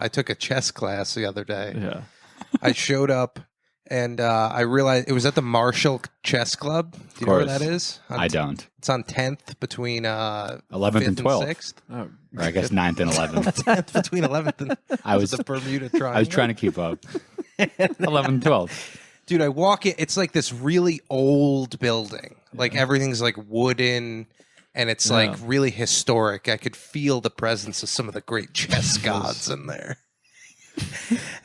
I took a chess class the other day. Yeah. I showed up and I realized it was at the Marshall Chess Club. Do you know where that is? I don't. It's on 10th between 11th and 12th. 6th. Oh, Or I guess 9th and 11th. 10th between 11th and I was the Bermuda Triangle. I was trying to keep up. 11th and 12th. Dude, I walk in. It's like this really old building. Like everything's like wooden, and it's like really historic. I could feel the presence of some of the great chess gods in there.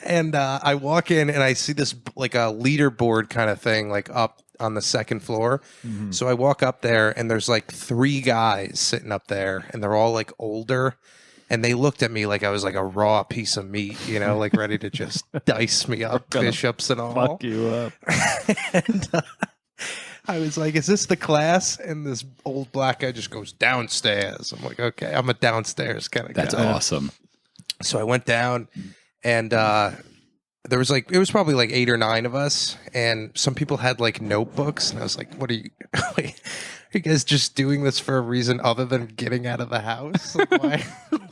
And I walk in and I see this like a leaderboard kind of thing, like up on the second floor. Mm-hmm. So I walk up there, and there's like 3 guys sitting up there, and they're all like older. And they looked at me like I was like a raw piece of meat, you know, like ready to just dice me up, bishops and all. fuck you up. And I was like, is this the class? And this old black guy just goes downstairs. I'm like, okay, I'm a downstairs kind of guy. That's awesome. So I went down, and there was like, it was probably like 8 or 9 of us. And some people had like notebooks. And I was like, what are you, are you guys just doing this for a reason other than getting out of the house? Like, why?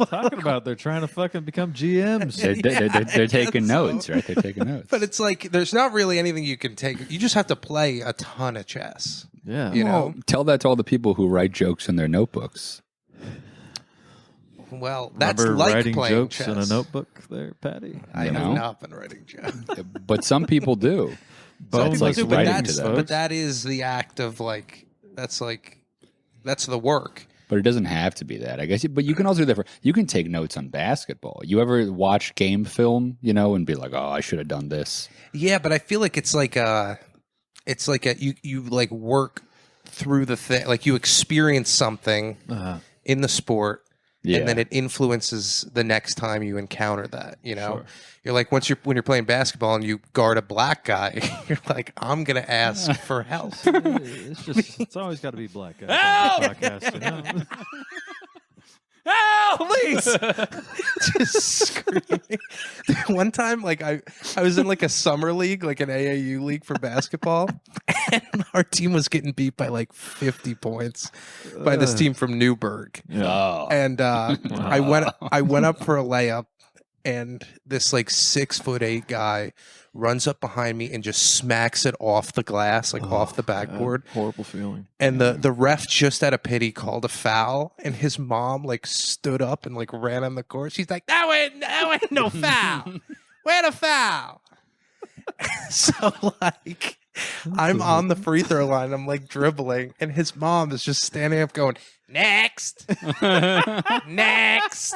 Talking about they're trying to fucking become GMs. They're taking notes, right? They're taking notes. But it's like, there's not really anything you can take. You just have to play a ton of chess. Yeah. You know? Tell that to all the people who write jokes in their notebooks. Well, that's Remember like writing playing jokes chess. in a notebook there, Patty? I You have know? not been writing jokes. But some people do. Some it's people like do, but writing that's to them. but that is the act of like that's the work. But it doesn't have to be that, I guess. But you can also do that you can take notes on basketball. You ever watch game film, you know, and be like, oh, I should have done this. Yeah, but I feel like it's like you like work through the thing, like you experience something in the sport. Yeah. And then it influences the next time you encounter that, you know? Sure. You're like, when you're playing basketball and you guard a black guy, you're like, I'm going to ask for help. It's always got to be black guys on the podcast, you know? Help, please! Just screaming. One time, like I was in like a summer league, like an AAU league for basketball, and our team was getting beat by like 50 points by this team from Newburgh. Oh. And I went up for a layup, and this like 6'8" guy runs up behind me and just smacks it off the glass, like off the backboard. Horrible feeling. And the ref, just out of pity, called a foul, and his mom like stood up and like ran on the court. She's like, that ain't no foul. Where the foul? So like I'm on the free throw line, I'm like dribbling, and his mom is just standing up going, next. Next.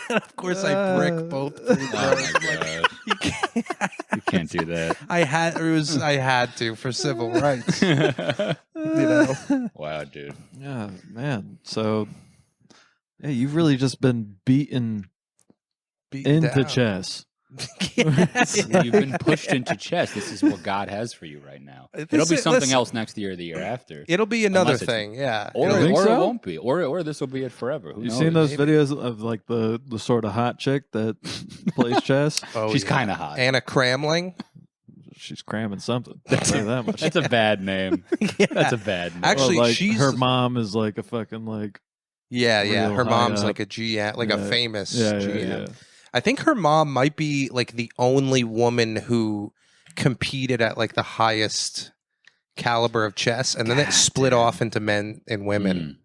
And of course I brick both free throws. Oh my God. You can't do that. I had to for civil rights. You know. Wow, dude. Yeah, man. So, yeah, you've really just been beaten into down. chess. You've been pushed into chess. This is what God has for you right now. It'll be something else next year or the year after. It'll be another Unless it's- thing, yeah. Or You think it so? won't be. Or this will be it forever. Who You knows? seen those videos of like the sort of hot chick that plays chess? Oh, She's yeah. kind of hot. Anna Cramling. She's cramming something. I'll tell you that much. That's a bad name. Yeah. That's a bad name. Actually, like she's her mom is like a fucking like Yeah. real Her high mom's up. like a GM, like a Yeah. famous yeah, GM. yeah. I think her mom might be like the only woman who competed at like the highest caliber of chess, and then it split off into men and women.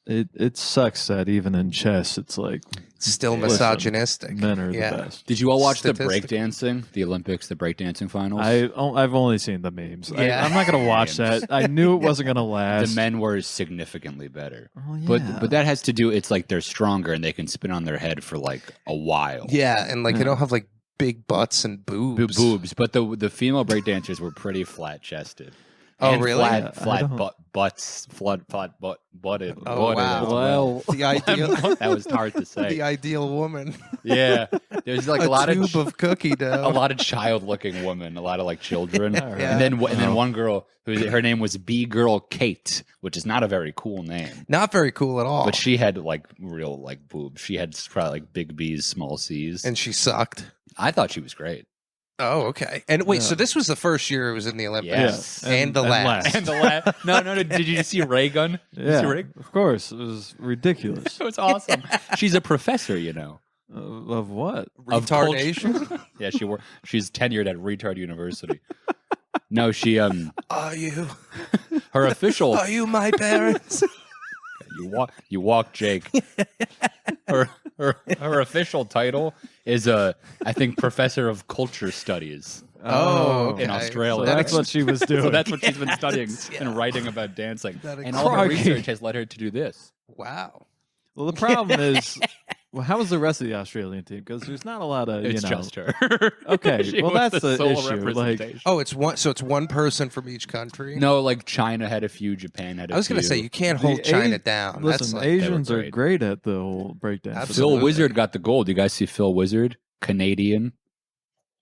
It sucks that even in chess it's like Still Listen, misogynistic. men are Yeah. the best. Did you all watch the Statistically. breakdancing, the Olympics, the breakdancing finals? I've only seen the memes. Yeah. I'm not gonna watch Memes. that. I knew it wasn't gonna the last. men were significantly better. Oh, yeah. But that has to do, it's like they're stronger and they can spin on their head for like a while. Yeah, and like they don't have like big butts and boobs. Boobs. But the female breakdancers were pretty flat chested. Oh, And really? I Flat don't- butted. Butted. Oh, wow. well, The ideal, That was hard to the say. ideal woman. Yeah. There's like a a lot tube of of cookie dough. a lot of child-looking women, a lot of like children, Yeah. and then one girl her name was B Girl Kate, which is not a very cool name, Not very cool at all. but she had like real like boobs. She had probably like big B's, small C's, and she sucked. I thought she was great. Oh, okay. And wait, so Yeah. this was the first year it was in the Olympics. Yes. And the last. And the last, no, did you see Ray Gun? Did you yeah, see Ray? of course, it was ridiculous. It was awesome. She's a professor, you know. Of what? Of culture. Retardation. Yeah, she's tenured at Retard University. No, she Are you her official my parents? you walk Jake. Her official title is I think professor of culture studies. Oh, in okay. Australia. So that's what she was doing. So that's what she's been studying and writing about dancing. And all her Crikey. research has led her to do this. Wow. Well, the problem is, well, how was the rest of the Australian team? Because there's not a lot of, It's you know. just her. Okay, She well, was that's the sole issue. Like, representation. Oh, it's one. So it's one person from each country. No, like China had a few, Japan had a few. I was gonna say you can't The hold China A- down. listen, That's like, Asians are great. great at the whole breakdance. Absolutely. Phil Wizard got the gold. You guys see Phil Wizard? Canadian.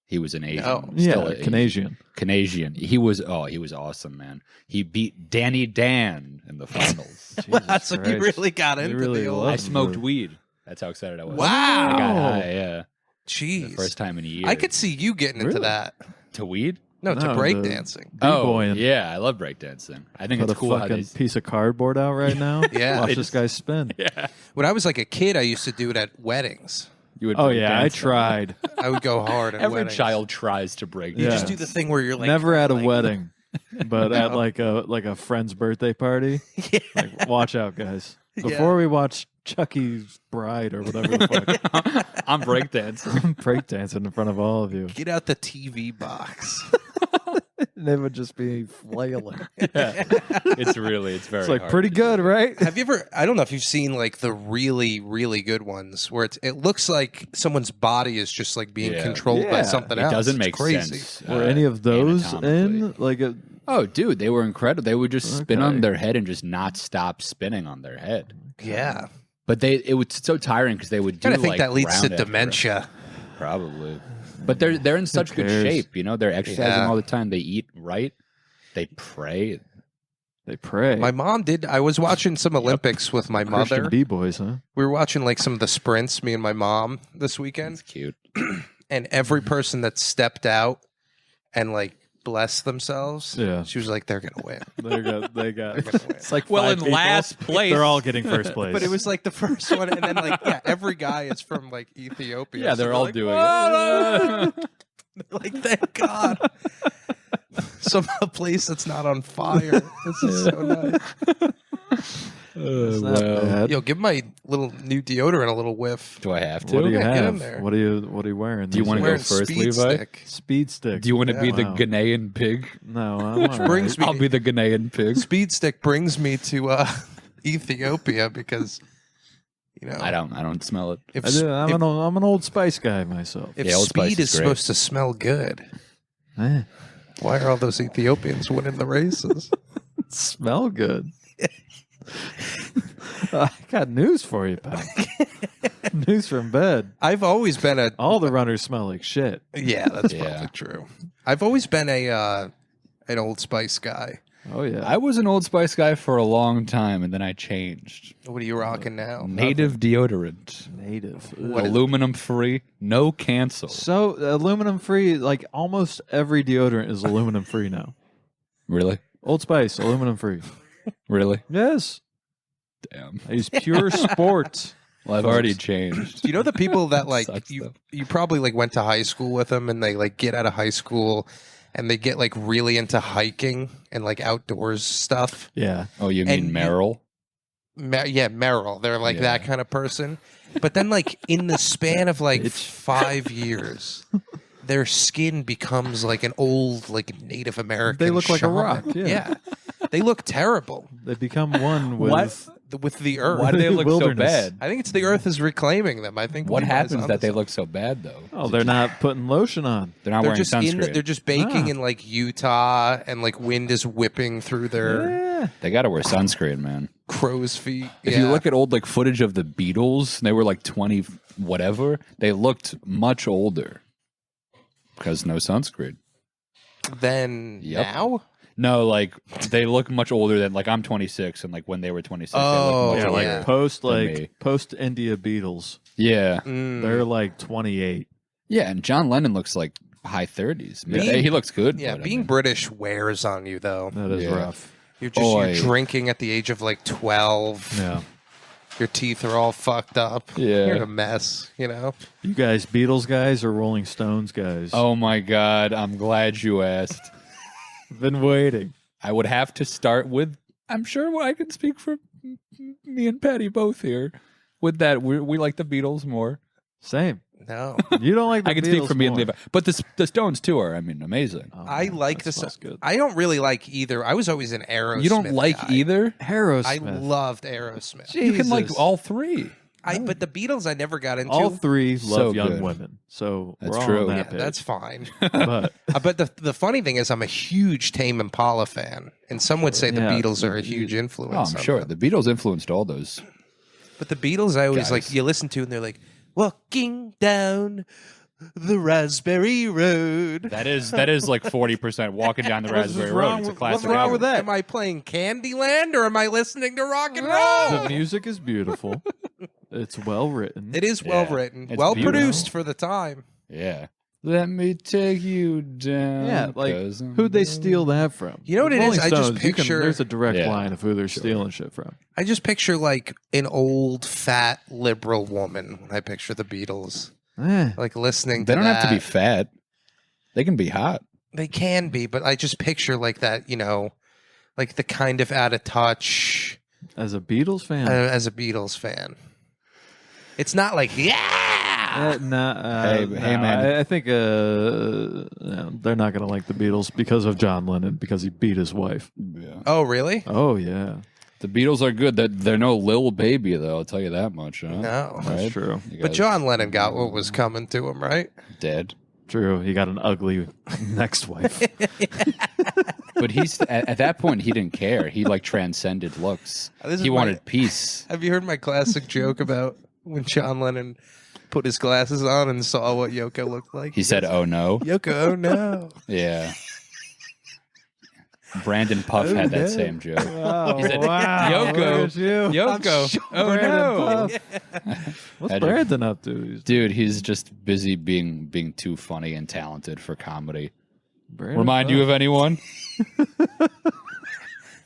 He was an Asian. No. Still Yeah, Canadian. Canadian. He was awesome, man. He beat Danny Dan in the finals. wow, so you Christ. really got You into really the old. love I smoked Good. weed. That's how excited I was. Wow. I got Oh. high, yeah. Jeez. The first time in a year. I could see you getting into Really? that. to weed? No, to No, breakdancing. B-boying. yeah, I love breakdancing. I think Put it's a cool how fucking they. piece of cardboard out right now. Yeah. Watch They this guy spin. Yeah, When I was like a kid, I used to do it at weddings. you would. Oh yeah, I breakdance. tried. I would go hard at Every weddings. child tries to break. You Yeah. just do the thing where you're like Never at a like- wedding, but at like a friend's birthday party. Yeah. Like, watch out, guys. Before we watch Chucky's Bride or whatever the fuck, I'm breakdancing. I'm breakdancing in front of all of you. Get out the TV box. They would just be flailing. Yeah. It's very. It's like hard pretty to good, do. right? Have you ever? I don't know if you've seen like the really, really good ones where it looks like someone's body is just like being Yeah. controlled by Yeah. something It else. doesn't It's make crazy. sense. Were any of those anatomically. in? Like, Oh, dude, they were incredible. They would just spin Okay. on their head and just not stop spinning on their head. Yeah, But it was so tiring because they would do. I think like, that leads to round after dementia. Probably. But they're in such good cares? shape. You know, they're exercising Yeah. all the time. They eat right. They pray. they pray. My mom did. I was watching some Olympics with my Christian mother. B-boys, huh? We were watching like some of the sprints, me and my mom, this weekend. It's cute. And every person that stepped out and like blessed themselves, Yeah. she was like, "They're gonna win." They got. They're gonna win. It's like Well, five in people. last place- they're all getting first place. But it was like the first one, and then like every guy is from like Ethiopia. Yeah, So they're all like, doing "Whoa!" Like, thank God. Some place that's not on fire. This is so nice. It's not bad. Yo, give my little new deodorant a little whiff. Do I have to? What do you Yeah, get in have? there. What are you wearing? Do you these wanna days? go Wearing first, speed Levi? stick. Speed stick? Do you want to be the Wow. Ghanaian pig? No, I'm all brings right. me- I'll be the Ghanaian pig. Speed stick brings me to Ethiopia because I don't smell it. if, I do, I'm an Old Spice guy myself. if Yeah, Old Spice speed is is great. supposed to smell good, Eh, why are all those Ethiopians winning the races? smell good. I got news for you, pal. News from bed. I've always been a All the runners smell like shit. yeah, that's Yeah. probably true. I've always been an Old Spice guy. Oh yeah. I was an Old Spice guy for a long time, and then I changed. What are you rocking now? Native deodorant, Native. aluminum free, no cancel. So aluminum free, like almost every deodorant is aluminum free now. Really, Old Spice, aluminum free. really? Yes. Damn. I use Pure Sport. Well, I've already changed. Do you know the people that like Sucks, you? though. You probably like went to high school with them, and they like get out of high school, and they get like really into hiking and like outdoors stuff. Yeah. Oh, you mean And- Merrill? Yeah, Meryl. They're like Yeah. that kind of person. But then, like in the span of like 5 years, their skin becomes like an old, like Native American. They look like a shaman. rock, yeah. They look terrible They become one with with the earth. Why do they look Wilderness. so bad? I think it's the earth is reclaiming them. I think. What Levi's happens onto that they something. look so bad though? Oh, they're not putting lotion on. They're not They're wearing just in. sunscreen. They're just baking Ah. in like Utah, and like wind is whipping through their Yeah. They got to wear sunscreen, man. crow's feet. If you look at old like footage of the Beatles, they were like 20 whatever. They looked much older because no sunscreen. then Yep. now, No, like they look much older than like I'm 26, and like when they were 26, Oh, they look much Yeah, older. yeah. like post than me. post India Beatles. Yeah, Mm. They're like 28. yeah, and John Lennon looks like high 30s. I mean, Being- he looks good. yeah, but, I being mean, British wears on you though. That is Yeah. rough. You're Boy. drinking at the age of like 12. Yeah. Your teeth are all fucked up. Yeah. You're in a mess, you know? You guys Beatles guys or Rolling Stones guys? Oh my God, I'm glad you asked. Been waiting. I would have to start with, I'm sure I can speak for me and Patty both here. With that, we like the Beatles more. Same. No. You don't like the I can Beatles speak for me and more. Levi. But the Stones too are, I mean, amazing. Oh, I man, like that this. smells good. I don't really like either. I was always an Aerosmith You don't like guy. either? Aerosmith. I loved Aerosmith. You can like Jesus. all three. But the Beatles I never got into. All three So love young good. women. So That's we're all true. on Yeah, that page. that's fine. But But the funny thing is, I'm a huge Tame Impala fan, and some would say the Yeah, Beatles are a huge Oh, influence. I'm on sure. them. The Beatles influenced all those. But the Beatles, I always Guys. like. You listen to, and they're like, "Walking down the Raspberry Road." That is like 40% walking down the What's Raspberry wrong Road. It's a with- classic. what's wrong album. with that? Am I playing Candyland or am I listening to rock and the roll? music is beautiful. It's well written. It is well Yeah, written, it's well beautiful. produced for the time. Yeah. Let me take you down. Yeah, like 'cause I'm who'd they steal that from? You know what it Rolling is? I just Stones, you can- picture- there's a direct Yeah. line of who they're stealing shit from. I just picture like an old, fat, liberal woman when I picture the Beatles. Like listening They to don't have to be that. fat. They can be hot. They can be, but I just picture like that, you know, like the kind of out of touch As a Beatles fan, as a Beatles fan. It's not like, yeah! hey, man. I think no, they're not going to like the Beatles because of John Lennon, because he beat his wife. Yeah. Oh, really? Oh yeah, The Beatles are good. They're no Lil Baby, though. I'll tell you that much. Huh? No. that's Right? true. You But guys John Lennon got what was coming to him, right? dead. True. He got an ugly next wife. But he's at that point he didn't care. He like transcended looks. This is He my- wanted peace. Have you heard my classic joke about when John Lennon put his glasses on and saw what Yoko looked like? He said, "Oh no." Yoko, oh no. Yeah. Brandon Puff Oh, had that no. same joke. Oh, He said, wow. "Yoko, Look at you. Yoko, oh Brandon no." Puff. What's Had to- Brandon up to? He's- Dude, he's just busy being too funny and talented for comedy. Brandon Remind you Puff. of anyone?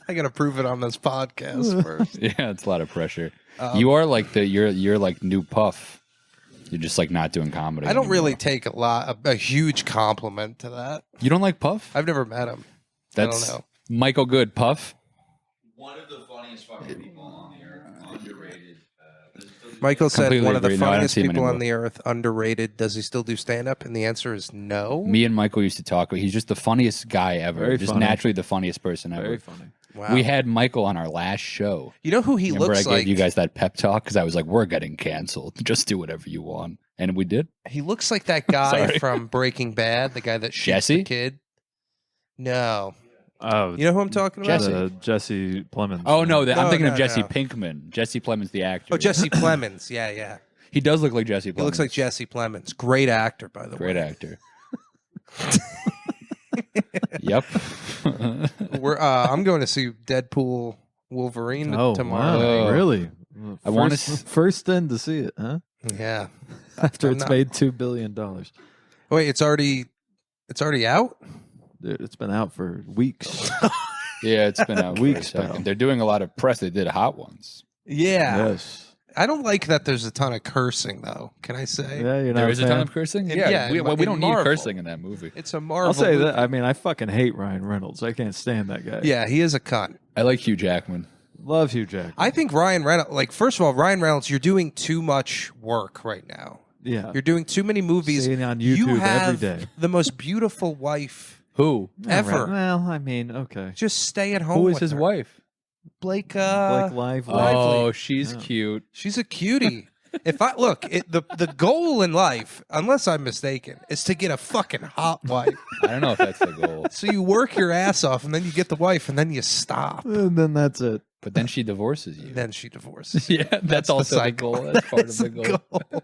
I gotta prove it on this podcast first. Yeah, it's a lot of pressure. You are like you're like new Puff. You're just like not doing comedy. I don't anymore. really take a huge compliment to that. You don't like Puff? I've never met him. That's I don't know. Michael Good Puff. One of the funniest fucking people on the earth. Underrated. Michael said Completely one of the agree. No, I don't funniest see him people on anymore. the earth, underrated. Does he still do stand up? And the answer is no. Me and Michael used to talk. He's just the funniest guy ever. Very just funny. naturally the funniest person ever. Very funny. Wow. We had Michael on our last show. You know who he Remember, I looks gave like? you guys that pep talk because I was like, "We're getting canceled. Just do whatever you want," and we did. He looks like that guy Sorry. from Breaking Bad, the guy that shoots Jesse? the kid. No. Oh, You know who I'm talking about? Jesse. Jesse Plemons. Oh no, I'm No, thinking no, of Jesse no. Pinkman. Jesse Plemons, the actor. Oh, Jesse Plemons. Yeah, yeah. He does look like Jesse Plemons. He looks like Jesse Plemons. Great actor, by the Great way. actor. Yep. I'm going to see Deadpool Wolverine Oh, tomorrow. wow. Oh. Really? I wanna first in to see it, huh? Yeah. After I'm it's not- made $2 billion. Dude, Wait, it's already out? it's been out for weeks. Yeah, it's been out Weeks for a now. second. They're doing a lot of press. They did Hot Ones. Yeah. Yes. I don't like that there's a ton of cursing, though. Can I say? Yeah, you're not There is a ton fan? of cursing. In- Yeah, yeah, we, in- well, we in don't need Marvel. cursing in that movie. It's a Marvel. I'll say movie. that. I mean, I fucking hate Ryan Reynolds. I can't stand that guy. Yeah, he is a cunt. I like Hugh Jackman. Love Hugh Jackman. I think Ryan Reynolds, like, first of all, Ryan Reynolds, you're doing too much work right now. Yeah. You're doing too many movies. Seeing on you YouTube have every day. the most beautiful wife Who? ever. Well, I mean, okay. Just stay at home. Who is with his her. wife? Blake. Blake Lively. Oh, she's Yeah. cute. She's a cutie. If I look, the goal in life, unless I'm mistaken, is to get a fucking hot wife. I don't know if that's the goal. So you work your ass off, and then you get the wife, and then you stop. And then that's it. But then she divorces you. Then she divorces. Yeah, that's the also the cycle. goal. That's part That's of the goal.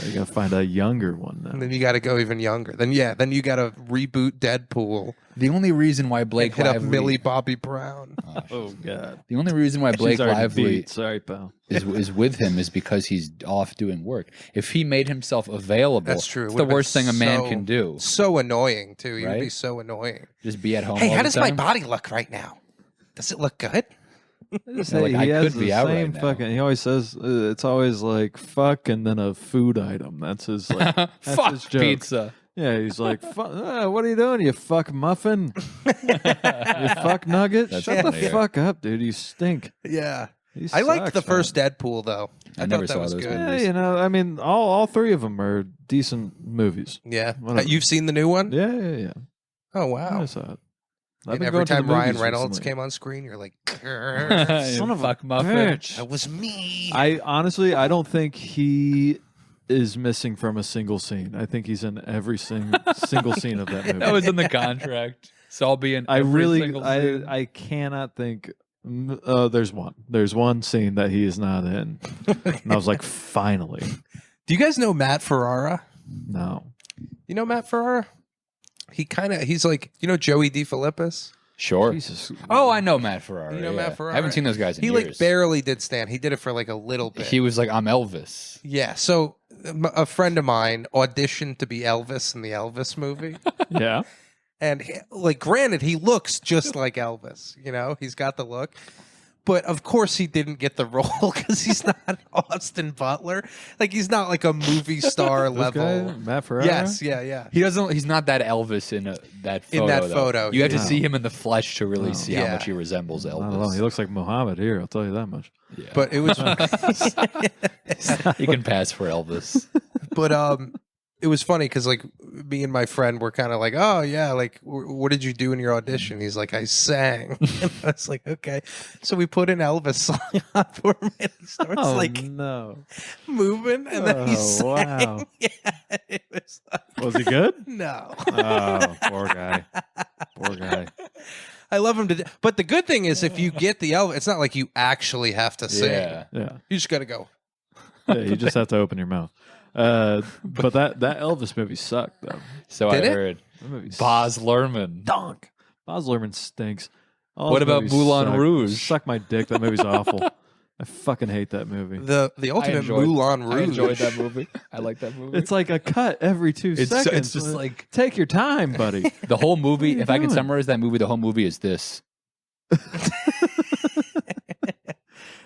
You gotta find a younger one And now. then you got to go even younger. Then you got to reboot Deadpool. The only reason why Blake Hit up Lively, Millie Bobby Brown. Oh God. the only reason why Blake She's already Lively beat. Sorry, pal. is with him is because he's off doing work. If he made himself available, That's true. It It's would've the been worst thing a man so- can do. So annoying too. He would be Right? so annoying. Just be at home. Hey, all how the does my time. body look right now? Does it look good? Just Yeah, like, say I he has could the be out same right now. fucking. He always says it's always like fuck and then a food item. That's his like. That's Fuck his joke. pizza. Yeah, he's like, what are you doing? You fuck muffin? You fuck nugget? That's Shut the funny. fuck up, dude. You stink. Yeah. He I liked sucks, the first man. Deadpool though. I thought never that saw was those good. movies. Yeah, you know, I mean, all three of them are decent movies. Yeah. Whatever. You've seen the new one? Yeah. Oh I wow. saw it. I've And been every going to the time Ryan movies Reynolds recently. came on screen, you're like, Son of a fuck muffin. bitch. that was me. I honestly, I don't think he is missing from a single scene. I think he's in every single scene of that movie. That was in the contract. So I'll be in. I every really, single scene. I cannot think. There's one scene that he is not in, and I was like, finally, Do you guys know Matt Ferrara? no. You know Matt Ferrara? He's like, you know Joey DeFilippis? Sure. Jesus. Oh, I know Matt Ferrara. You know yeah. Matt Ferrara? I haven't seen those guys in He years. like barely did stand. He did it for like a little bit. He was like, I'm Elvis. Yeah. So a friend of mine auditioned to be Elvis in the Elvis movie. Yeah. And like, granted, he looks just like Elvis. You know, he's got the look. But of course, he didn't get the role because he's not Austin Butler. Like, he's not like a movie star This guy, level. Matt Ferrara. Yes, yeah. He doesn't. He's not that Elvis in that photo. In that though. photo, you have to yeah. see him in the flesh to really see how Yeah. much he resembles I don't know. Elvis. He looks like Muhammad here. I'll tell you that much. Yeah. But it was, he can pass for Elvis. but it was funny because like me and my friend were kind of like, oh yeah, like what did you do in your audition? He's like, I sang. And I was like, okay. So we put an Elvis song on for him, and he starts like no. moving, and then he sang. Wow. Yeah, it was like, Was he good? no. Oh, poor guy. Poor guy. I love him to death. But the good thing is, if you get the Elvis, it's not like you actually have to sing. Yeah. Yeah. You just got to go. Yeah, you just have to open your mouth. But that Elvis movie sucked though. So Did I it? heard. That movie Baz Luhrmann. stunk. Baz Luhrmann stinks. All What his about movies Moulin suck. Rouge? Suck my dick. That movie's awful. I fucking hate that movie. The ultimate Moulin Rouge. I enjoyed that movie. I like that movie. It's like a cut every 2 It's seconds. just like Take your time, buddy. the whole movie. you If I can doing? summarize that movie, the whole movie is this.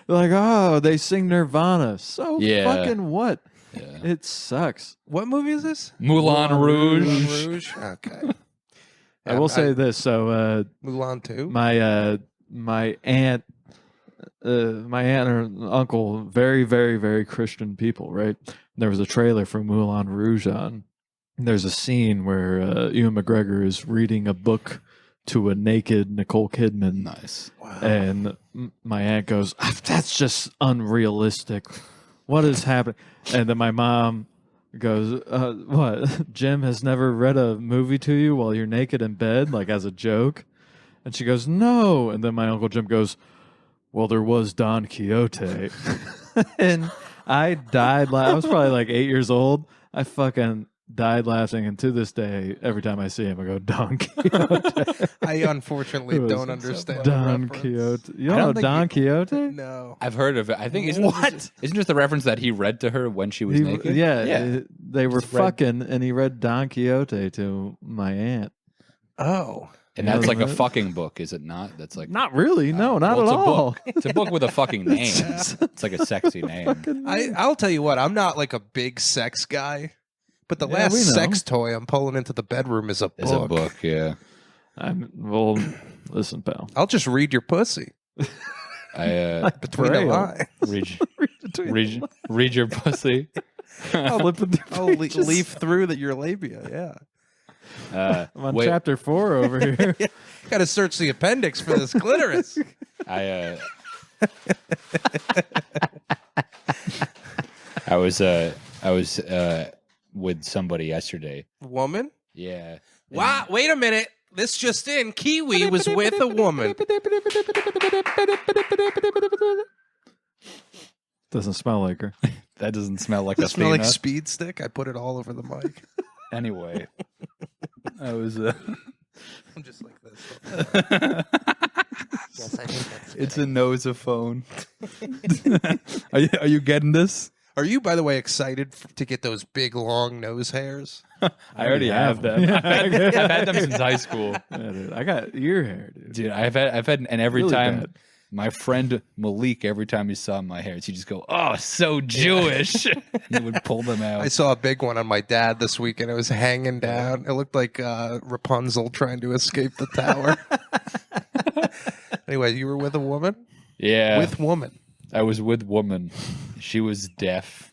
Like, oh, they sing Nirvana. So Yeah. fucking what? Yeah. It sucks. What movie is this? Moulin Rouge. Moulin Rouge. Okay. I will say this. So, Mulan 2. my aunt, my aunt and uncle, very, very, very Christian people, right? There was a trailer for Moulin Rouge on. There's a scene where Ewan McGregor is reading a book to a naked Nicole Kidman. Nice. Wow. And my aunt goes, that's just unrealistic. What is happening? And then my mom goes, what? Jim has never read a movie to you while you're naked in bed, like as a joke? And she goes, no. And then my Uncle Jim goes, well, there was Don Quixote. And I died. I was probably like 8 years old. I fucking died laughing. And to this day, every time I see him, I go, Don Quixote. I unfortunately It was don't understand. the Don reference. Quixote. You I don't know don't think Don Quixote? No. I've heard of it. I think isn't What? isn't just the reference that he read to her when she was naked? Yeah, they were Just read- fucking, and he read Don Quixote to my aunt. Oh. And that's like a Right. fucking book, is it not? That's like Not really, no, not well, at it's a all. book. It's a book with a fucking name. It's like a sexy name. I'll tell you what, I'm not like a big sex guy, but the Yeah, last we know. sex toy I'm pulling into the bedroom is a book. It's a book, yeah. Well, listen, pal. I'll just read your pussy I between the Braille. lines. read your pussy. I'll leaf through your labia. Yeah. I'm on wait, chapter 4 over here. Got to search the appendix for this clitoris. I was with somebody yesterday. Woman? Yeah. Wow. Wait a minute. This just in. Kiwi was with a woman. Doesn't smell like her. That doesn't smell like Does a it smell like Athena. speed stick? I put it all over the mic. Anyway, I was. I'm just like this. Yes, I think that's It's a nosophone. Are you getting this? Are you, by the way, excited to get those big, long nose hairs? I already have them. I've had them since high school, Yeah, dude, I got ear hair, dude. dude. I've had, and every Really time, bad. My friend Malik, every time he saw my hair, he'd just go, "Oh, so Jewish." He would pull them out. I saw a big one on my dad this weekend. It was hanging down. It looked like Rapunzel trying to escape the tower. Anyway, you were with a woman? Yeah. With woman. I was with woman. She was deaf.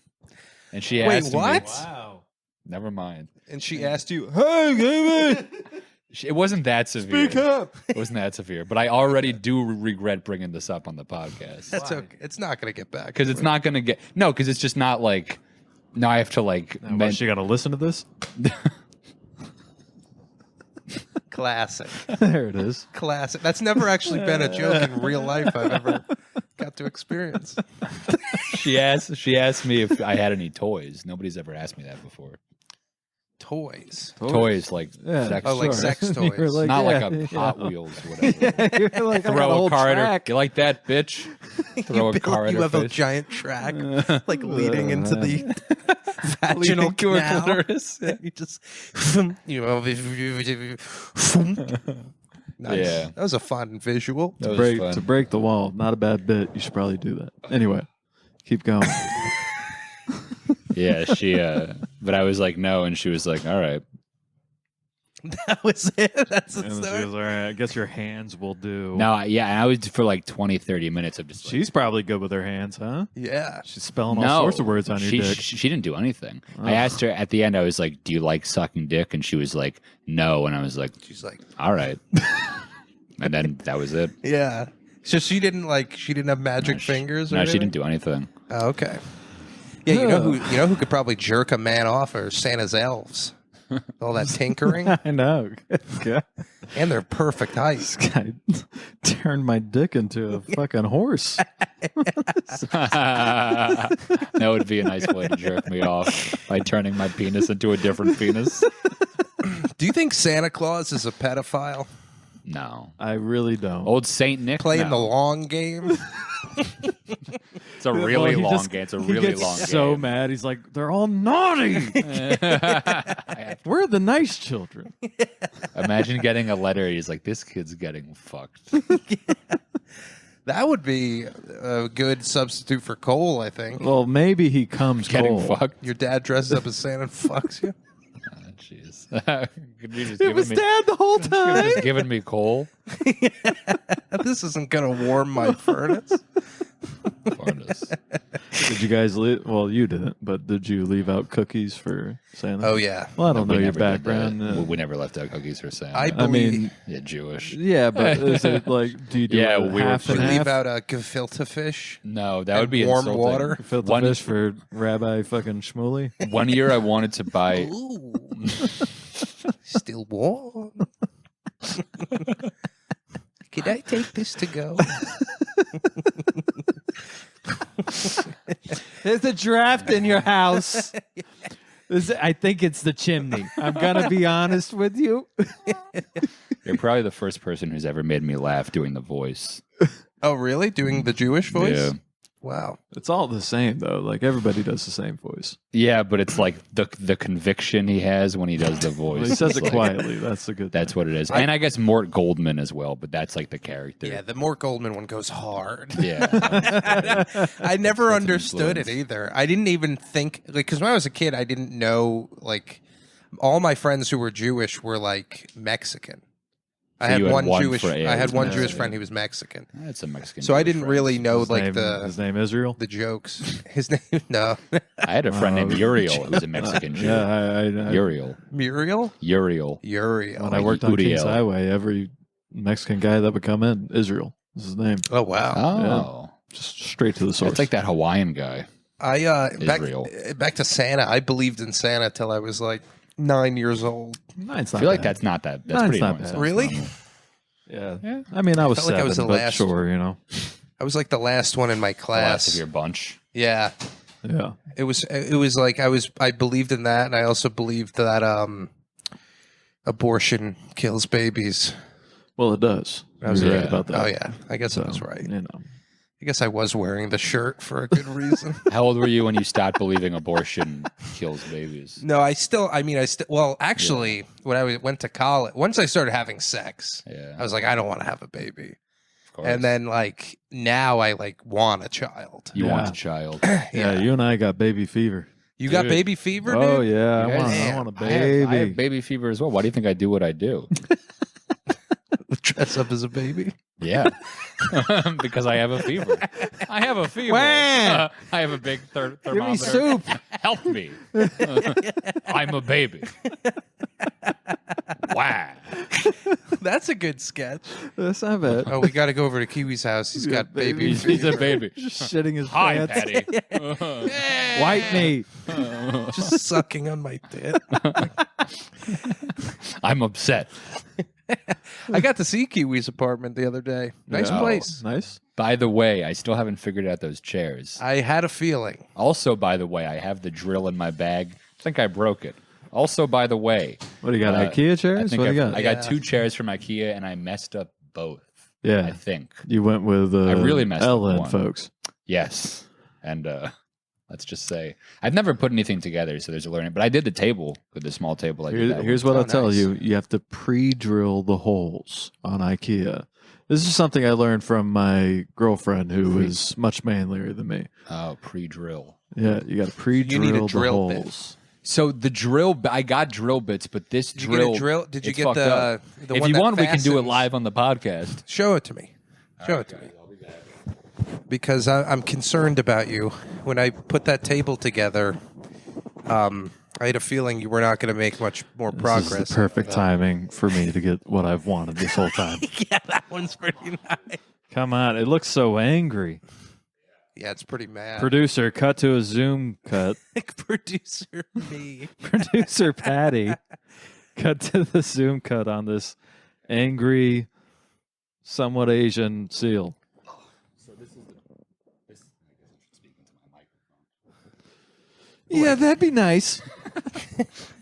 And she asked what? me. Wow. Never mind. And she asked you, "Hey, David, It wasn't that severe. speak up." It wasn't that severe. But I already do regret bringing this up on the podcast. That's okay. It's not going to get back. Because it's not going to get... No, because it's just not like... No, I have to like... Well, she got to listen to this? Classic. There it is. Classic. That's never actually been a joke in real life I've ever got to experience. She asked me if I had any toys. Nobody's ever asked me that before. Toys. Toys like Yeah. sex Oh, like toys. sex You were toys. like, Not yeah, like a yeah. Hot Wheels, whatever. Yeah, you're like, I got a Throw whole a car at her. track. You like that, bitch? Throw a car at You her have a face. giant track like leading into the vaginal Leading to her canal. clitoris. And you just, you know, nice. Yeah. That was a fun visual. That was break, fun. to break the wall. Not a bad bit. You should probably do that. Anyway, keep going. Yeah, she but I was like, no, and she was like, all right. That was it. That's the And then she story. goes, all right, I guess your hands will do. No, yeah, and I was for like 20, 30 minutes of just like, She's probably good with her hands, huh? Yeah. She's spelling all no, sorts of words on your she, dick. She didn't do anything. Oh. I asked her at the end, I was like, do you like sucking dick? And she was like, no. And I was like, She's like, all right. And then that was it. yeah. So she didn't have magic No, fingers. Or No, she anything? didn't do anything. Oh, okay. Yeah, you know who could probably jerk a man off are Santa's elves. All that tinkering, I know. God, and they're perfect height. this guy turned my dick into a fucking horse. That would be a nice way to jerk me off by turning my penis into a different penis. Do you think Santa Claus is a pedophile? No. I really don't. Old Saint Nick? Playing the No. long game? It's a really Well, he long just- game. It's a he really gets long so game. mad. He's like, they're all naughty. We're the nice children. Imagine getting a letter. He's like, this kid's getting fucked. That would be a good substitute for Cole, I think. Well, maybe he comes Getting cold. fucked. Your dad dresses up as Santa and fucks you. Jeez. Could you just It give was me, Dad the whole time. just giving me coal? This isn't going to warm my furnace. Furnace. Did you guys leave? Well, you didn't, but did you leave out cookies for Santa? Oh, yeah. Well, I don't We know your never did that. background. We never left out cookies for Santa. I I believe mean, yeah, Jewish. yeah, but is it like, do you do Yeah, it we were half we and leave half? out a gefilte fish. No, that And would be warm insulting. water. Filter One- fish for Rabbi fucking Shmuley? One year I wanted to buy. Ooh. Still warm. Could I take this to go? There's a draft in your house. I think it's the chimney. I'm gonna be honest with you. You're probably the first person who's ever made me laugh doing the voice. Oh, really? Doing the Jewish voice? Yeah. Wow. It's all the same though. Like everybody does the same voice. Yeah, but it's like the conviction he has when he does the voice. Well, he says It's it like- quietly. That's a good. That's thing. what it is. And I guess Mort Goldman as well, but that's like the character. Yeah, the Mort Goldman one goes hard. Yeah. I never That's an understood it influence. either. I didn't even think, like, because when I was a kid, I didn't know, like, all my friends who were Jewish were, like, Mexican. I So had you had one one Jewish. friend- yeah, I had it one was Jewish Mexican. friend who was Mexican, That's a Mexican. so I Jewish didn't friend. really know His like name, the his name Israel. the jokes. His name no I had a friend named Oh. Uriel who was a Mexican Jew. Yeah, I Uriel. Muriel. Uriel. Uriel. when I worked on Kings Uriel. Highway, every Mexican guy that would come in, Israel is his name. Oh wow. Oh. Just straight to the source. That's like that Hawaiian guy. I Israel. back to Santa. I believed in Santa till I was like 9 years old. It's I not feel like bad. that's not that. That's No, it's pretty not normal. bad. Really? Yeah. I mean, I was Felt like I seven, was the but last- sure, you know. I was like the last one in my The last class. of your bunch. Yeah. Yeah. It was like I believed in that, and I also believed that abortion kills babies. Well, it does. I was You're right. right about that. Oh yeah, I guess I was So, right. You know. I guess I was wearing the shirt for a good reason. How old were you when you stopped believing abortion kills babies? No, well, actually, when I went to college, once I started having sex, Yeah. I was like, I don't want to have a baby. course. And then like now I like want a child. You Yeah. want a child. Yeah, you and I got baby fever. You got Dude. baby fever, dude? Oh yeah, You I guys- want a I baby. have baby fever as well. Why do you think I do what I do? Dress up as a baby. Yeah. Because I have a fever. I have a fever. Wah! I have a big thermometer. Give me soup. Help me. I'm a baby. Wow. That's a good sketch. That's not bad. Oh, we got to go over to Kiwi's house. He's got baby He's a baby. Just shitting his Hi, pants. Patty. White meat. just sucking on my tit. I'm upset. I got to see Kiwi's apartment the other day. Nice Yeah. place. Nice. By the way, I still haven't figured out those chairs. I had a feeling. Also, by the way, I have the drill in my bag. I think I broke it. Also, by the way, What do you got? IKEA I chairs? think What do you got? I got Yeah. 2 chairs from IKEA, and I messed up both. Yeah. I think. You went with I really messed up Ellen, one. folks. Yes. And let's just say I've never put anything together, so there's a learning. But I did the table with the small table. I did that Here's one. what Oh, I'll tell nice. you. You have to pre-drill the holes on IKEA. This is something I learned from my girlfriend who is much manlier than me. Oh, pre-drill. Yeah, you got to You pre-drill need a the drill bit. holes. So the drill, I got drill bits, but this Did you drill, get a drill? Did you it's get fucked up. the If one you that want, we can do it fastens? live on the podcast. Show it to me. Show it to me. Because I'm concerned about you. When I put that table together, I had a feeling you were not going to make much more progress. This is the perfect timing for me to get what I've wanted this whole time. Yeah, that one's pretty nice. Come on, it looks so angry. Yeah, it's pretty mad. Producer, cut to a Zoom cut. Producer me. Producer Patty, cut to the Zoom cut on this angry, somewhat Asian seal. Yeah, that'd be nice.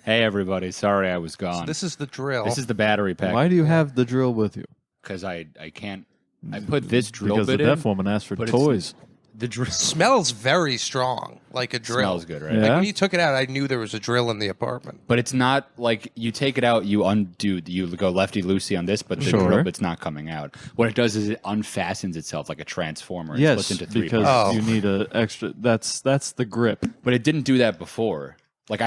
Hey, everybody! Sorry, I was So gone. this is the drill. This is the battery pack. Why do you have the drill with you? Because I can't. I put this drill Because the bit deaf in. woman asked for but it's- toys. The drill smells very strong, like a drill. smells good, right? Yeah. Like when you took it out, I knew there was a drill in the apartment. But it's not like you take it out, you undo, you go lefty loosey on this, but the Sure. drill bit's not coming out. What it does is it unfastens itself like a transformer. And Yes, splits into 3 because parts. Oh. you need a extra. That's the grip. But it didn't do that before. Like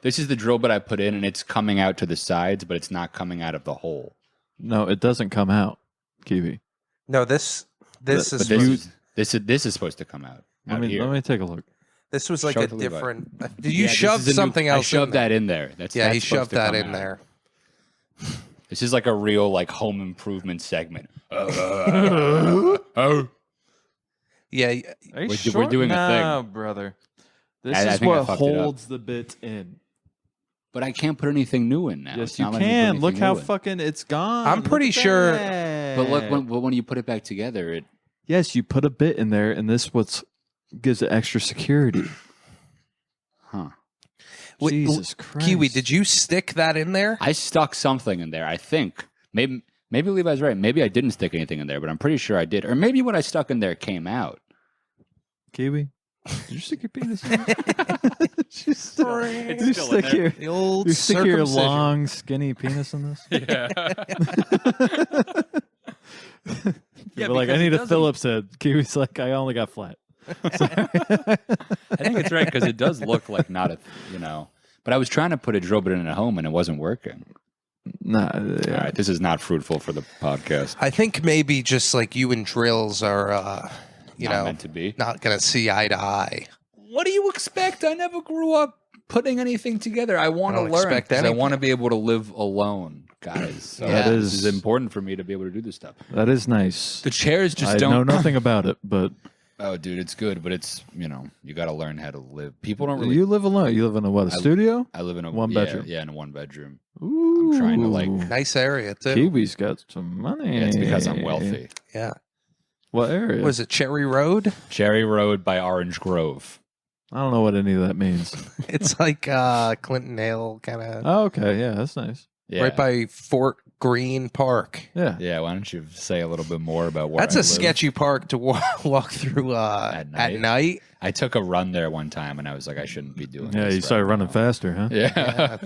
this is the drill bit I put in, and it's coming out to the sides, but it's not coming out of the hole. No, it doesn't come out, Kiwi. No, this But is But supposed- this is supposed to come out. Let out me here. let me take a look. this was like Show a it to Levi. different. Did you Yeah, this shove is a new- something else? I shoved in there? that in there. That's Yeah, he that's supposed shoved to that come in out. there. This is like a real like home improvement segment. Oh, Yeah, Are you We're sure? doing a thing. No, brother. This I is think I what fucked it up. holds the bit in. but I can't put anything new in now. Yes, It's you not letting me put can. anything Look how new in. fucking it's gone. I'm Look pretty at sure- that. But look, when you put it back together, it Yes, you put a bit in there, and this what's gives it extra security. huh. Wait, Jesus Christ, Kiwi, did you stick that in there? I stuck something in there. I think maybe Levi's right. Maybe I didn't stick anything in there, but I'm pretty sure I did. Or maybe what I stuck in there came out. Kiwi? Did you stick your penis in there? you stick, still you in stick there. your The old you stick your circumcision. long, skinny penis in this? Yeah. People are like, I because need it a doesn't- Phillips head. Kiwi's like, I only got flat. I think it's right because it does look like not a, But I was trying to put a drill bit in at home and it wasn't working. Nah, All right, this is not fruitful for the podcast. I think maybe just like you and drills are, Not meant to be. not going to see eye to eye. What do you expect? I never grew up putting anything together. I want I to don't learn expect 'cause I anything. want to be able to live alone, guys. So That this is- is important for me to be able to do this stuff. that is nice. The chairs just I don't know nothing about it, but Oh, dude, it's good, but it's you got to learn how to live. People don't really. you live alone. You live in a studio? I live in a one yeah, bedroom. Yeah, in a 1 bedroom. Ooh, trying to, like- Nice area, too. Kiwi's got some money. Yeah, it's because I'm wealthy. Yeah. What area? Was it Cherry Road? Cherry Road by Orange Grove. I don't know what any of that means. It's like Clinton Hill, kind of Oh, okay, yeah, that's nice. Yeah. right by Fort Greene Park. Yeah, Yeah, why don't you say a little bit more about where That's I a live? sketchy park to walk through At at night? night. I took a run there one time, and I was like, I shouldn't be doing yeah. this You started right running now. faster, huh? Yeah.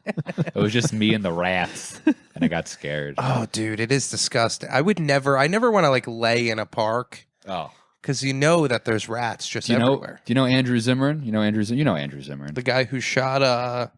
It was just me and the rats and I got scared. Oh, dude, it is disgusting. I never want to like lay in a park Oh, because you know that there's rats just do you know? everywhere. Do you know Andrew Zimmern? You know Andrew Zimmern. The guy who shot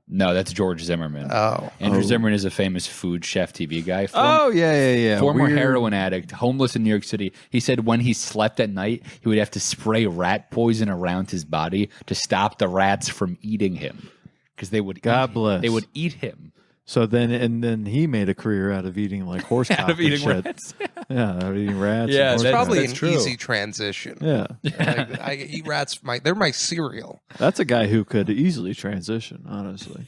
No, that's George Zimmerman. oh. Andrew Zimmern is a famous food chef TV guy. Oh yeah. Former Weird. heroin addict, homeless in New York City. He said when he slept at night, he would have to spray rat poison around his body to stop the rats from eating him because they would. God bless. They would eat him. So then he made a career out of eating like horse cock Out of and eating shit. rats. Yeah, out of eating rats. Yeah, and It's horse probably cock. an true. easy transition. Yeah, Like, I eat rats. They're my cereal. that's a guy who could easily transition. Honestly,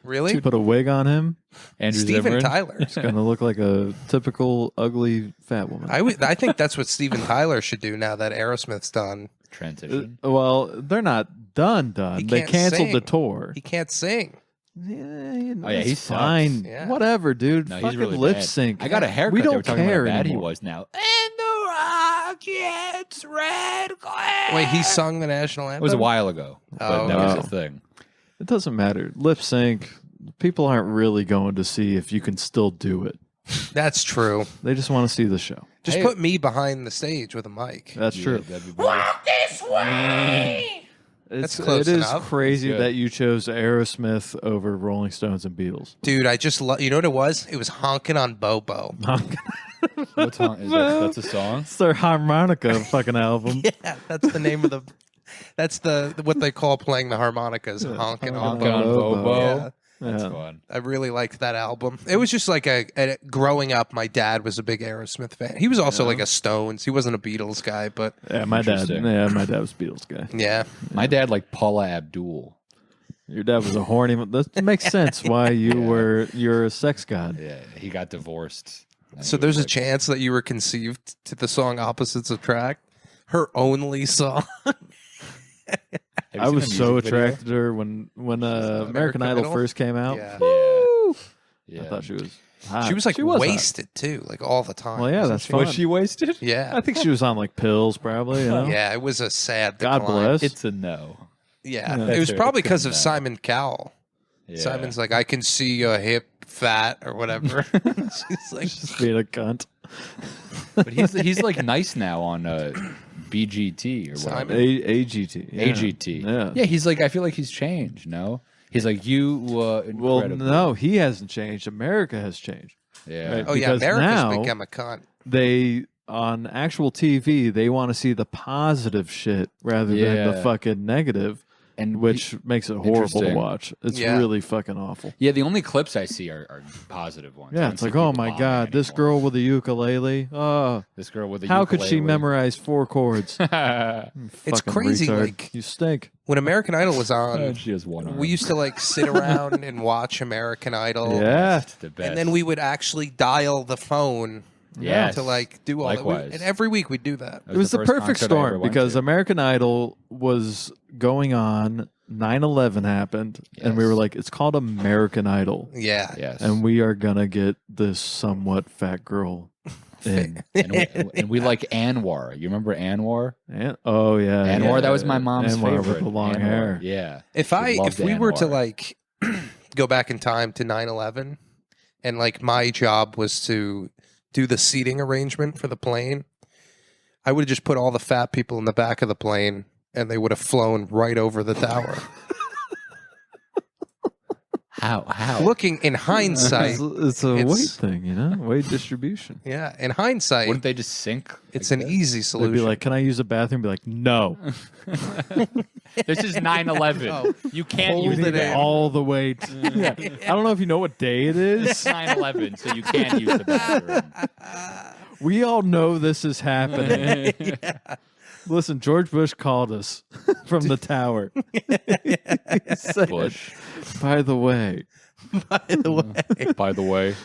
Really? put a wig on him, Andrew Steven Zimmern. Tyler. it's gonna look like a typical ugly fat woman. I think that's what Steven Tyler should do now that Aerosmith's done. Transition. Well, they're not done. He They can't canceled the sing. tour. He can't sing. Yeah, he it's sucks. fine. Yeah. Whatever, dude. No, he's Fucking really lip bad. sync. I got a haircut. We They don't were talking care about how bad anymore. he was now. And the Rockets red glare. Wait, he sung the national anthem? It was a while ago, but Oh, that was okay. a thing. It doesn't matter. Lip sync. People aren't really going to see if you can still do it. That's true. They just want to see the show. Just Hey. put me behind the stage with a mic. That's true. Yeah, that'd be better. That's close It is enough. crazy That's good. that you chose Aerosmith over Rolling Stones and Beatles. Dude, I just love. You know what it was? It was honking on Bobo. What song is that? That's a song? It's their harmonica fucking album. Yeah, that's the name of the. That's what they call playing the harmonicas. Honking on Honkin' on Bobo. Bobo. Yeah. That's Yeah. fun. I really liked that album. It was just like growing up. My dad was a big Aerosmith fan. He was also like a Stones. He wasn't a Beatles guy, but Yeah, my dad. Interesting. Yeah, my dad was a Beatles guy. yeah. My dad liked Paula Abdul. Your dad was a horny. That makes sense why you're a sex god. Yeah, he got divorced. So there's a chance that you were conceived to the song "Opposites Attract," her only song. I was so attracted to her when American Idol Idol? first came out. Yeah. Yeah. I thought she was hot. She was like hot. wasted too, like all the time. Well, yeah, wasn't that's she? fun. Was she wasted? Yeah, I think she was on like pills, probably. You know? yeah. It was a sad. God decline. bless. It's a no. Yeah, Yeah. it was That's probably it. because of No. Simon Cowell. Yeah. Simon's like, I can see your hip fat or whatever. She's like, Just being a cunt. But he's like nice now on BGT or whatever. Simon? AGT. Yeah. AGT. Yeah. Yeah, he's like, I feel like he's changed, no? He's like, you Well, incredible. no, he hasn't changed. America has changed. Yeah. Right. oh yeah, Because America's now- become a cunt. They on actual TV, they want to see the positive shit rather than the Yeah. fucking negative, And which makes it horrible to Interesting. watch. It's Yeah. really fucking awful. yeah, the only clips I see are positive ones. I Yeah, don't it's see like, oh people my bombing god, this anymore. girl with a ukulele. Oh, This girl with a how could she ukulele. memorize 4 chords? It's Fucking crazy, retard. like- you stink. When American Idol was on, she has one arm. we used to like sit around and watch American Idol. Yeah. It's the best. And then we would actually dial the phone Yes. to like do all that. Likewise. And every week we'd do that. That It was the first perfect concert I ever storm went because to. American Idol was going on, 9/11 happened, and we Yes. were like, it's called American Idol, Yeah. Yes. and we are gonna get this somewhat fat girl in. and we like Anwar. You remember Anwar? Oh yeah, Anwar, yeah, that was my mom's Anwar favorite. with the long Anwar. hair. Yeah. If She loved we were to Anwar. like go back in time to 9/11 and like my job was to do the seating arrangement for the plane, I would have just put all the fat people in the back of the plane and they would have flown right over the tower. How? Looking in hindsight, It's a weight It's- thing, you know, weight distribution. yeah, in hindsight, Wouldn't they just sink? it's like an that? easy They'd solution. be like, "Can I use the bathroom?" Be like, "No." This is 9/11. Oh. You can't Hold use it the in. all the way. Yeah. I don't know if you know what day it It's is. 9/11, so you can't use the bathroom. We all know this is happening. Listen, George Bush called us from the tower. He said, Bush. by the way, By the way, By the way,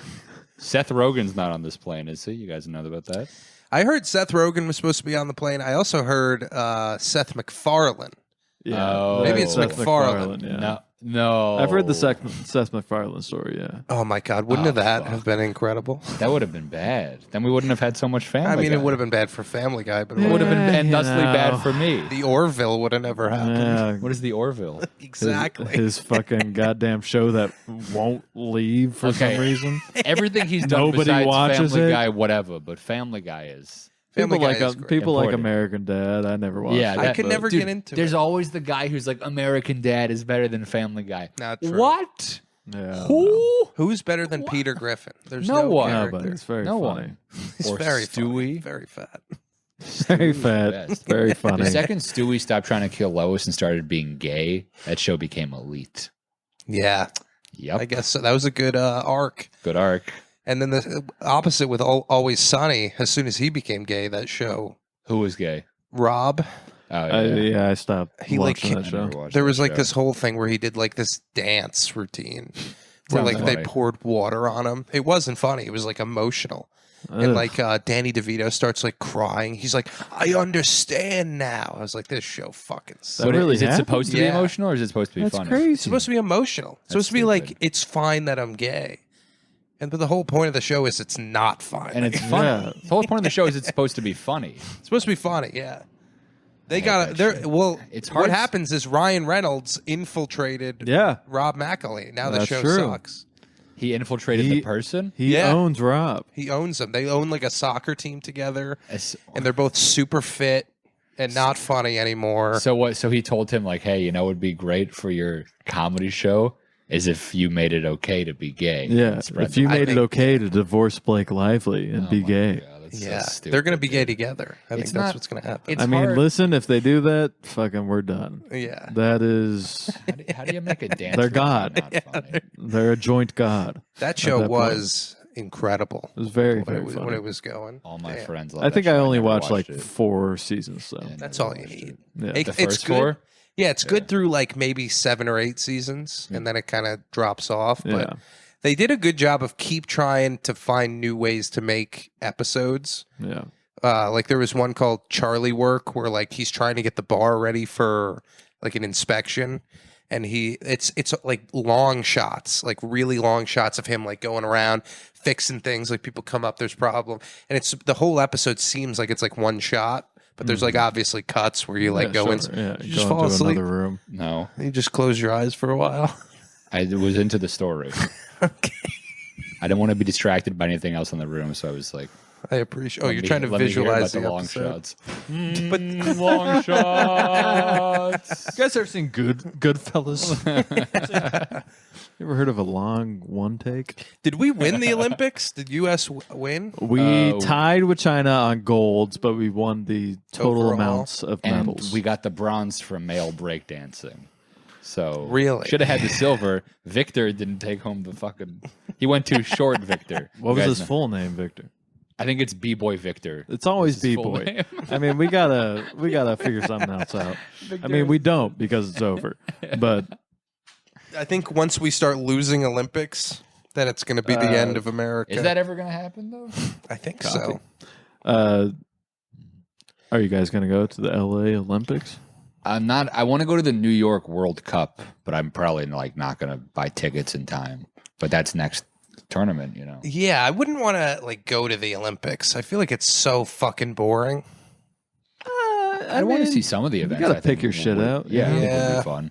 Seth Rogen's not on this plane, is he? You guys know about that? I heard Seth Rogen was supposed to be on the plane. I also heard Seth MacFarlane. yeah, Oh. Maybe it's Seth MacFarlane. Yeah. No, No. I've heard the Seth MacFarlane story. Yeah. Oh my God, wouldn't that have been incredible? That would have been bad. Then we wouldn't have had so much Family I mean, Guy. it would have been bad for Family Guy, but It would have been Yeah, and you thusly know. bad for me. the Orville would have never happened. Yeah. What is the Orville? Exactly. His fucking goddamn show that won't leave for Okay. some reason. Everything he's done Nobody besides watches Family it. Guy, whatever. But Family Guy is. Family People Guy like is great. people like Important. American Dad. I never watched. Yeah, it, I could but- never Dude, get into there's it. always the guy who's like American Dad is better than Family Guy. Not true. What? Yeah. Who? Who's better than Peter Griffin? There's No no, one. No, character. but it's very No funny. one. He's Or very Stewie. funny, very fat. Very Stewie's fat. the best. Very funny. The second Stewie stopped trying to kill Lois and started being gay, that show became elite. Yeah, Yep. I guess so. That was a good arc. Good arc. And then the opposite with Always Sunny. As soon as he became gay, that show, Who was gay? Rob, Oh, yeah. Yeah, I stopped He, like, watching I that show. never watched there that was like show. this whole thing where he did like this dance routine where Sounds like they funny. poured water on him. It wasn't funny. It was like emotional. And Ugh. like Danny DeVito starts like crying. He's like, I understand now. I was like, this show fucking sucks. That really is it happened? supposed to be Yeah. emotional or is it supposed to be That's funny? crazy. It's supposed to be emotional. It's supposed to be stupid. like, it's fine that I'm gay. But the whole point of the show is it's not fine. And it's funny. Yeah. The whole point of the show is it's supposed to be funny. It's supposed to be funny, yeah. They hate got that there. shit. Well, It's what hard- happens is Ryan Reynolds infiltrated Yeah, Rob McElhenney. Now the That's show true. sucks. He infiltrated He- the person. he Yeah. owns Rob. He owns them. They own like a soccer team together, As- and they're both super fit and not funny anymore. So what? So he told him like, "Hey, you know, it would be great for your comedy show is if you made it okay to be gay." Yeah, and spread if you I made it think- okay to divorce Blake Lively and Oh be my gay. God, that's so Yeah, stupid, they're going to be dude. gay together. I think It's that's not- what's going to happen. It's I mean, hard. listen, if they do that, fucking, we're done. Yeah. That is, How do you make a dance? They're routine God. not funny? they're a joint god. That show that point. was incredible It was very, when very it was, funny. when it was going. All my Damn. friends. Love I that think I show. only never watched like it. 4 seasons, so Yeah, That's never all you watched need. it. yeah. It- The it's first good. 4. Yeah, it's good through like maybe 7 or 8 seasons, and then it kind of drops off. But Yeah. they did a good job of keep trying to find new ways to make episodes. Yeah. Like there was one called Charlie Work, where like he's trying to get the bar ready for like an inspection, and it's like long shots, like really long shots of him like going around fixing things. Like people come up, there's a problem, and it's the whole episode seems like it's like one shot. But there's like obviously cuts where you like Yeah, go sure. in, Yeah, you just go fall into asleep, another room. No, you just close your eyes for a while. I was into the story. Okay, I didn't want to be distracted by anything else in the room, so I was like, I appreciate. Oh, let you're me- trying to let me hear visualize about the long episode. shots. But Long shots. You guys ever seen Goodfellas? You ever heard of a long one take? did we win the Olympics? Did U.S. win? We tied with China on golds, but we won the total Overall? amounts of And medals. we got the bronze for male breakdancing. So Really? should have had the silver. Victor didn't take home the fucking. He went too short. Victor. What You was guys his know- full name, Victor? I think it's B-boy Victor. It's always That's his full B-boy. name. I mean, we gotta figure something else out. I mean, we don't because it's over. But I think once we start losing Olympics, then it's going to be the end of America. Is that ever going to happen though? I think Copy. so. are you guys gonna go to the LA Olympics? I'm not. I want to go to the New York World Cup, but I'm probably like not going to buy tickets in time. But that's next tournament, you know. Yeah, I wouldn't want to like go to the Olympics. I feel like it's so fucking boring. I want to see some of the events. gotta I think pick your shit would- out. Yeah, I think it would Yeah. be fun.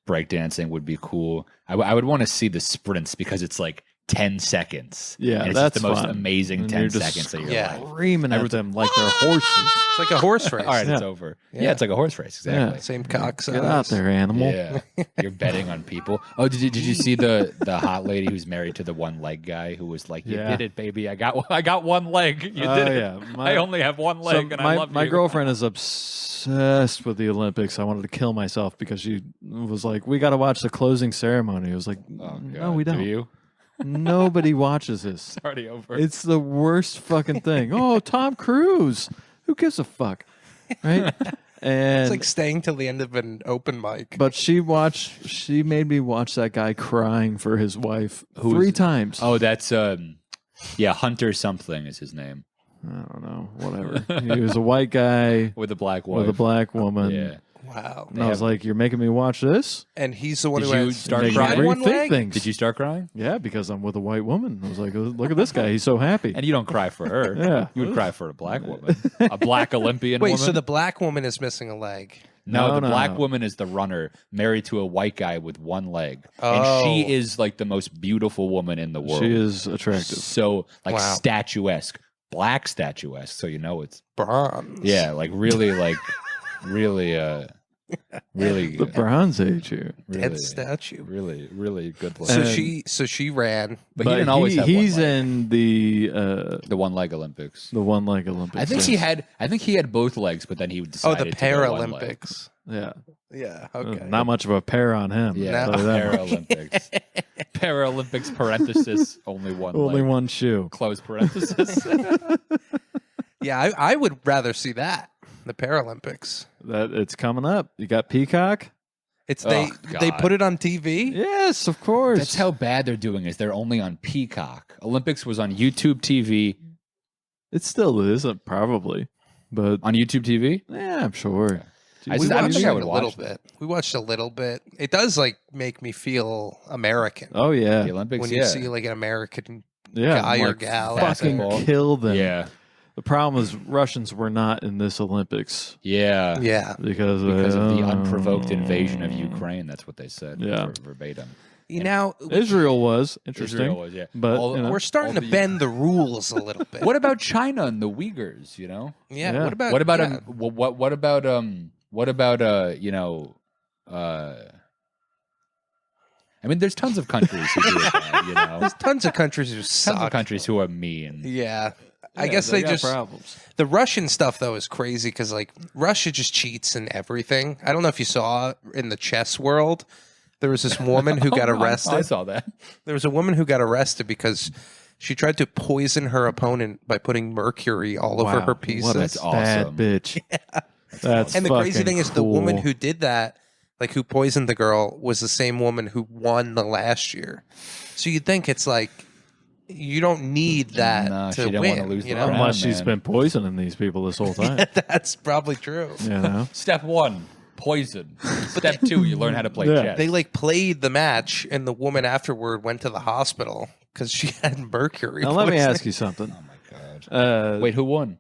Breakdancing would be cool. I would want to see the sprints because it's like 10 seconds. Yeah, and it's that's just the most fun. amazing And 10 you're just seconds of your Yeah. life. Screaming at them like they're horses. It's like a horse race. All right, it's Yeah. over. Yeah. Yeah. It's like a horse race. Exactly. Same cock size. Get out there, animal. Yeah, you're betting on people. Oh, did you see the hot lady who's married to the one leg guy who was like, "You Yeah. did it, baby. I got one leg. You Oh, did it. yeah. I only have one So leg, and my, I love my you." girlfriend is obsessed with the Olympics. I wanted to kill myself because she was like, "We got to watch the closing ceremony." I was like, Oh, "No, God. we don't. Do you? Nobody watches this. It's already over. It's the worst fucking thing." Oh, Tom Cruise. Who gives a fuck, right? And It's like staying till the end of an open mic. but she made me watch that guy crying for his wife Who 3 is it? times. Oh, that's yeah, Hunter something is his name I don't know, whatever. He was a white guy with a black wife. with a black woman. Yeah, Wow. And I was like, "You're making me watch this? And he's the one Did who you has start Making crying? me one rethink leg? things." Did you start crying? Yeah, because I'm with a white woman. I was like, "Look at this guy. He's so happy." And you don't cry for her. Yeah. You would cry for a black woman, a black Olympian Wait, woman. so the black woman is missing a leg. No, the No, black no. woman is the runner, married to a white guy with one leg, Oh. and she is like the most beautiful woman in the world. She is attractive. So like Wow. statuesque, black statuesque. So you know it's Bronze. yeah, like really, really, really, The Bronze Age here. really, Dead statue. really good So looking. she ran. But he didn't always have he's one leg. in The one leg Olympics. the one leg Olympics. I think he had both legs, but then he Oh, decided the to go one leg. Paralympics. Yeah. Yeah. Okay. Not much of a pair on him. Yeah, I'll tell you that much. Paralympics. Paralympics parenthesis only one Only leg. one shoe. Close parenthesis. Yeah, I would rather see that. The Paralympics. That it's coming up. You got Peacock? It's Oh, they God. put it on TV. Yes, of course. That's how bad they're doing is they're only on Peacock. Olympics was on YouTube TV. It still is, probably. But On YouTube TV? yeah, I'm sure. I We don't watched think I it would a watch little that. bit. We watched a little bit. It does like make me feel American Oh yeah. The Olympics, when yeah. you see like an American Yeah. guy or like, gal. fucking basketball. kill them. Yeah. The problem is Russians were not in this Olympics Yeah. Yeah. because Because of the unprovoked invasion of Ukraine. That's what they said. Yeah. Verbatim. You know, Israel was interesting. Israel was, yeah. But All- you know, we're starting all to the- bend the rules a little bit. What about China and the Uyghurs, you know? Yeah. Yeah. What about What about yeah. what about you know I mean there's tons of countries who do it bad, you know. There's tons of countries who Tons suck. of countries who are mean. Yeah. I yeah, guess they got just problems. the Russian stuff though is crazy because like Russia just cheats in everything. I don't know if you saw in the chess world. There was this woman who got Oh, I arrested. saw that. There was a woman who got arrested because she tried to poison her opponent by putting mercury all over Wow, her pieces. What a That's bad awesome. bitch. That's And the crazy fucking thing is, the woman cool. who did that, like who poisoned the girl, was the same woman who won the last year. So you'd think it's like you don't need that No, to she didn't win. wanna lose you the know? round. Unless she's man. been poisoning these people this whole time. That's probably true. You know? Step 1, poison. Step 2, you learn how to play Yeah. chess. They like played the match, and the woman afterward went to the hospital because she had mercury. Now let me poisoning. ask you something. Oh my god. Wait, who won?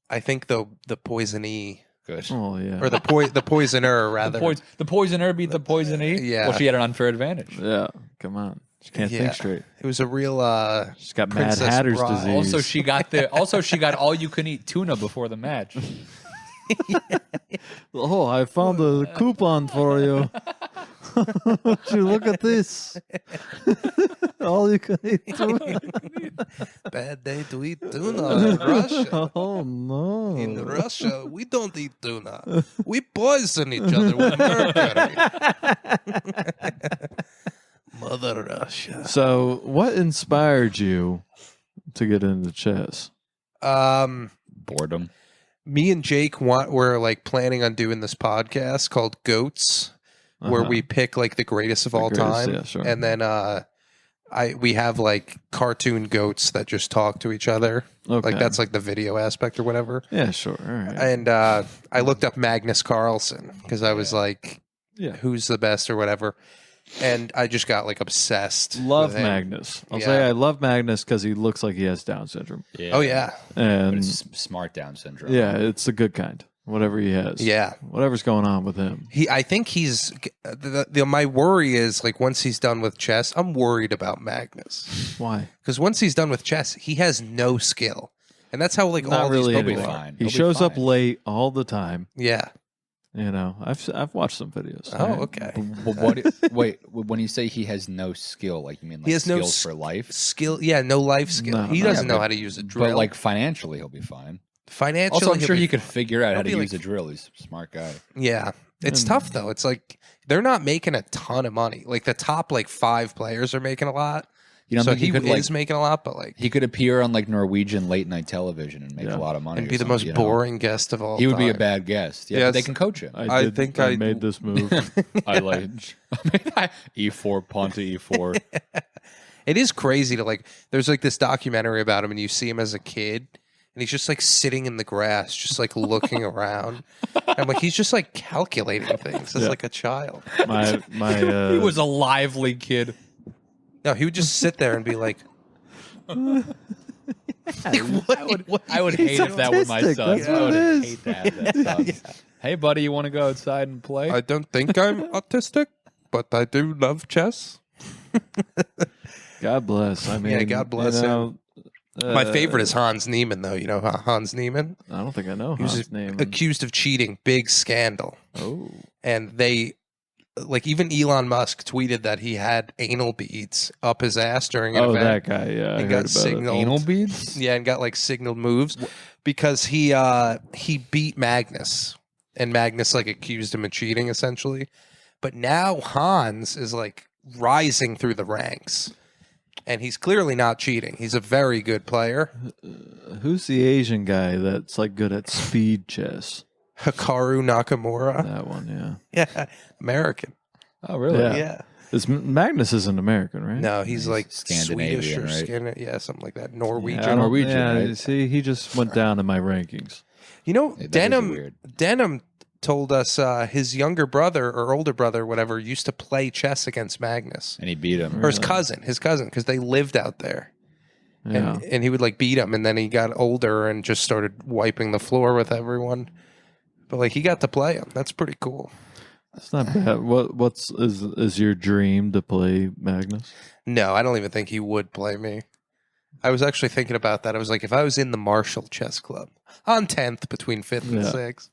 I think the poisonee Good. Oh yeah. or the poisoner rather. The poisoner beat the poisonee? Yeah. Well, she had an unfair advantage. Yeah. Come on. She can't Yeah. think straight. It was a real. She's got Princess Mad Hatter's Bride. disease. Also she got all you can eat tuna before the match. Oh, I found a coupon for you. Would you look at this? All you can eat tuna. Bad day to eat tuna in Russia. Oh no. In Russia, we don't eat tuna. We poison each other with mercury. Mother Russia. So, what inspired you to get into chess? Boredom. Me and Jake were like planning on doing this podcast called Goats, where Uh-huh. we pick like the greatest of all greatest, time, yeah, sure. and then we have like cartoon goats that just talk to each other. Okay. Like that's like the video aspect or whatever. Yeah, sure. All right. And I looked up Magnus Carlsen because I was like, Yeah. who's the best or whatever. And I just got like obsessed. Love with him. Magnus. I'll Yeah. say I love Magnus because he looks like he has Down syndrome. Yeah. Oh yeah, But And it's smart Down syndrome. yeah, it's a good kind. Whatever he has. yeah. Whatever's going on with him. I think he's. My worry is like once he's done with chess, I'm worried about Magnus Why? because once he's done with chess, he has no skill, and that's how like Not all really these He'll be people are. fine. He He'll be shows up fine. late all the time. Yeah. You know, I've watched some videos. Oh, okay. But wait, when you say he has no skill, like you mean like He has no skills s- for life? Skill. Yeah, no life skill. No, he no. doesn't Yeah, know but- how to use a drill. But like financially, he'll be fine. financially, Also, I'm he'll sure be he could figure out how to he'll be use like- a drill. He's a smart guy. Yeah. It's tough though. It's like they're not making a ton of money. Like the top like 5 players are making a lot. You know, So he he could is making a lot, but like he could appear on like Norwegian late night television and make Yeah. a lot of money, and or be the something, most you know? boring guest of all He would be a time. bad guest. Yeah, Yes. but they can coach him. I think I- made this move. I like E4 pawn to E4. It is crazy to like there's like this documentary about him and you see him as a kid and he's just like sitting in the grass, just like looking around. I'm like, he's just like calculating things as like a child. My He was a lively kid. No, he would just sit there and be like, I would hate if that were my autistic, son. that's I what would it is. hate to have that son. Hey, buddy, you want to go outside and play? I don't think I'm autistic, but I do love chess. God bless. I mean, God bless him. My favorite is Hans Niemann, though. You know Hans Niemann? I don't think I know He was Hans' name. accused of cheating, big scandal. Oh, And they, like, even Elon Musk tweeted that he had anal beads up his ass during an event. that guy. Yeah, I And heard got about signaled. Anal beads? Yeah, and got like signaled moves because he beat Magnus, and Magnus like accused him of cheating essentially. But now Hans is like rising through the ranks, and he's clearly not cheating. He's a very good player. it. Who's the Asian guy that's like good at speed chess? Hikaru Nakamura. That one, yeah. Yeah, American. Oh, really? Yeah. Yeah. Magnus isn't American, right? No, he's like Scandinavian, Swedish or right? yeah, something like that. Yeah, Norwegian. I don't- Norwegian, yeah, right? See, he just went down in my rankings. You know, That is Denham. weird. Denham told us his younger brother or older brother, whatever, used to play chess against Magnus, And he beat him. or his cousin, because they lived out there, Yeah. and he would like beat him, and then he got older and just started wiping the floor with everyone. But like he got to play him. That's pretty cool. It's not bad. Is your dream to play Magnus? No, I don't even think he would play me. I was actually thinking about that. I was like, if I was in the Marshall Chess Club on 10th between 5th and Yeah. 6th,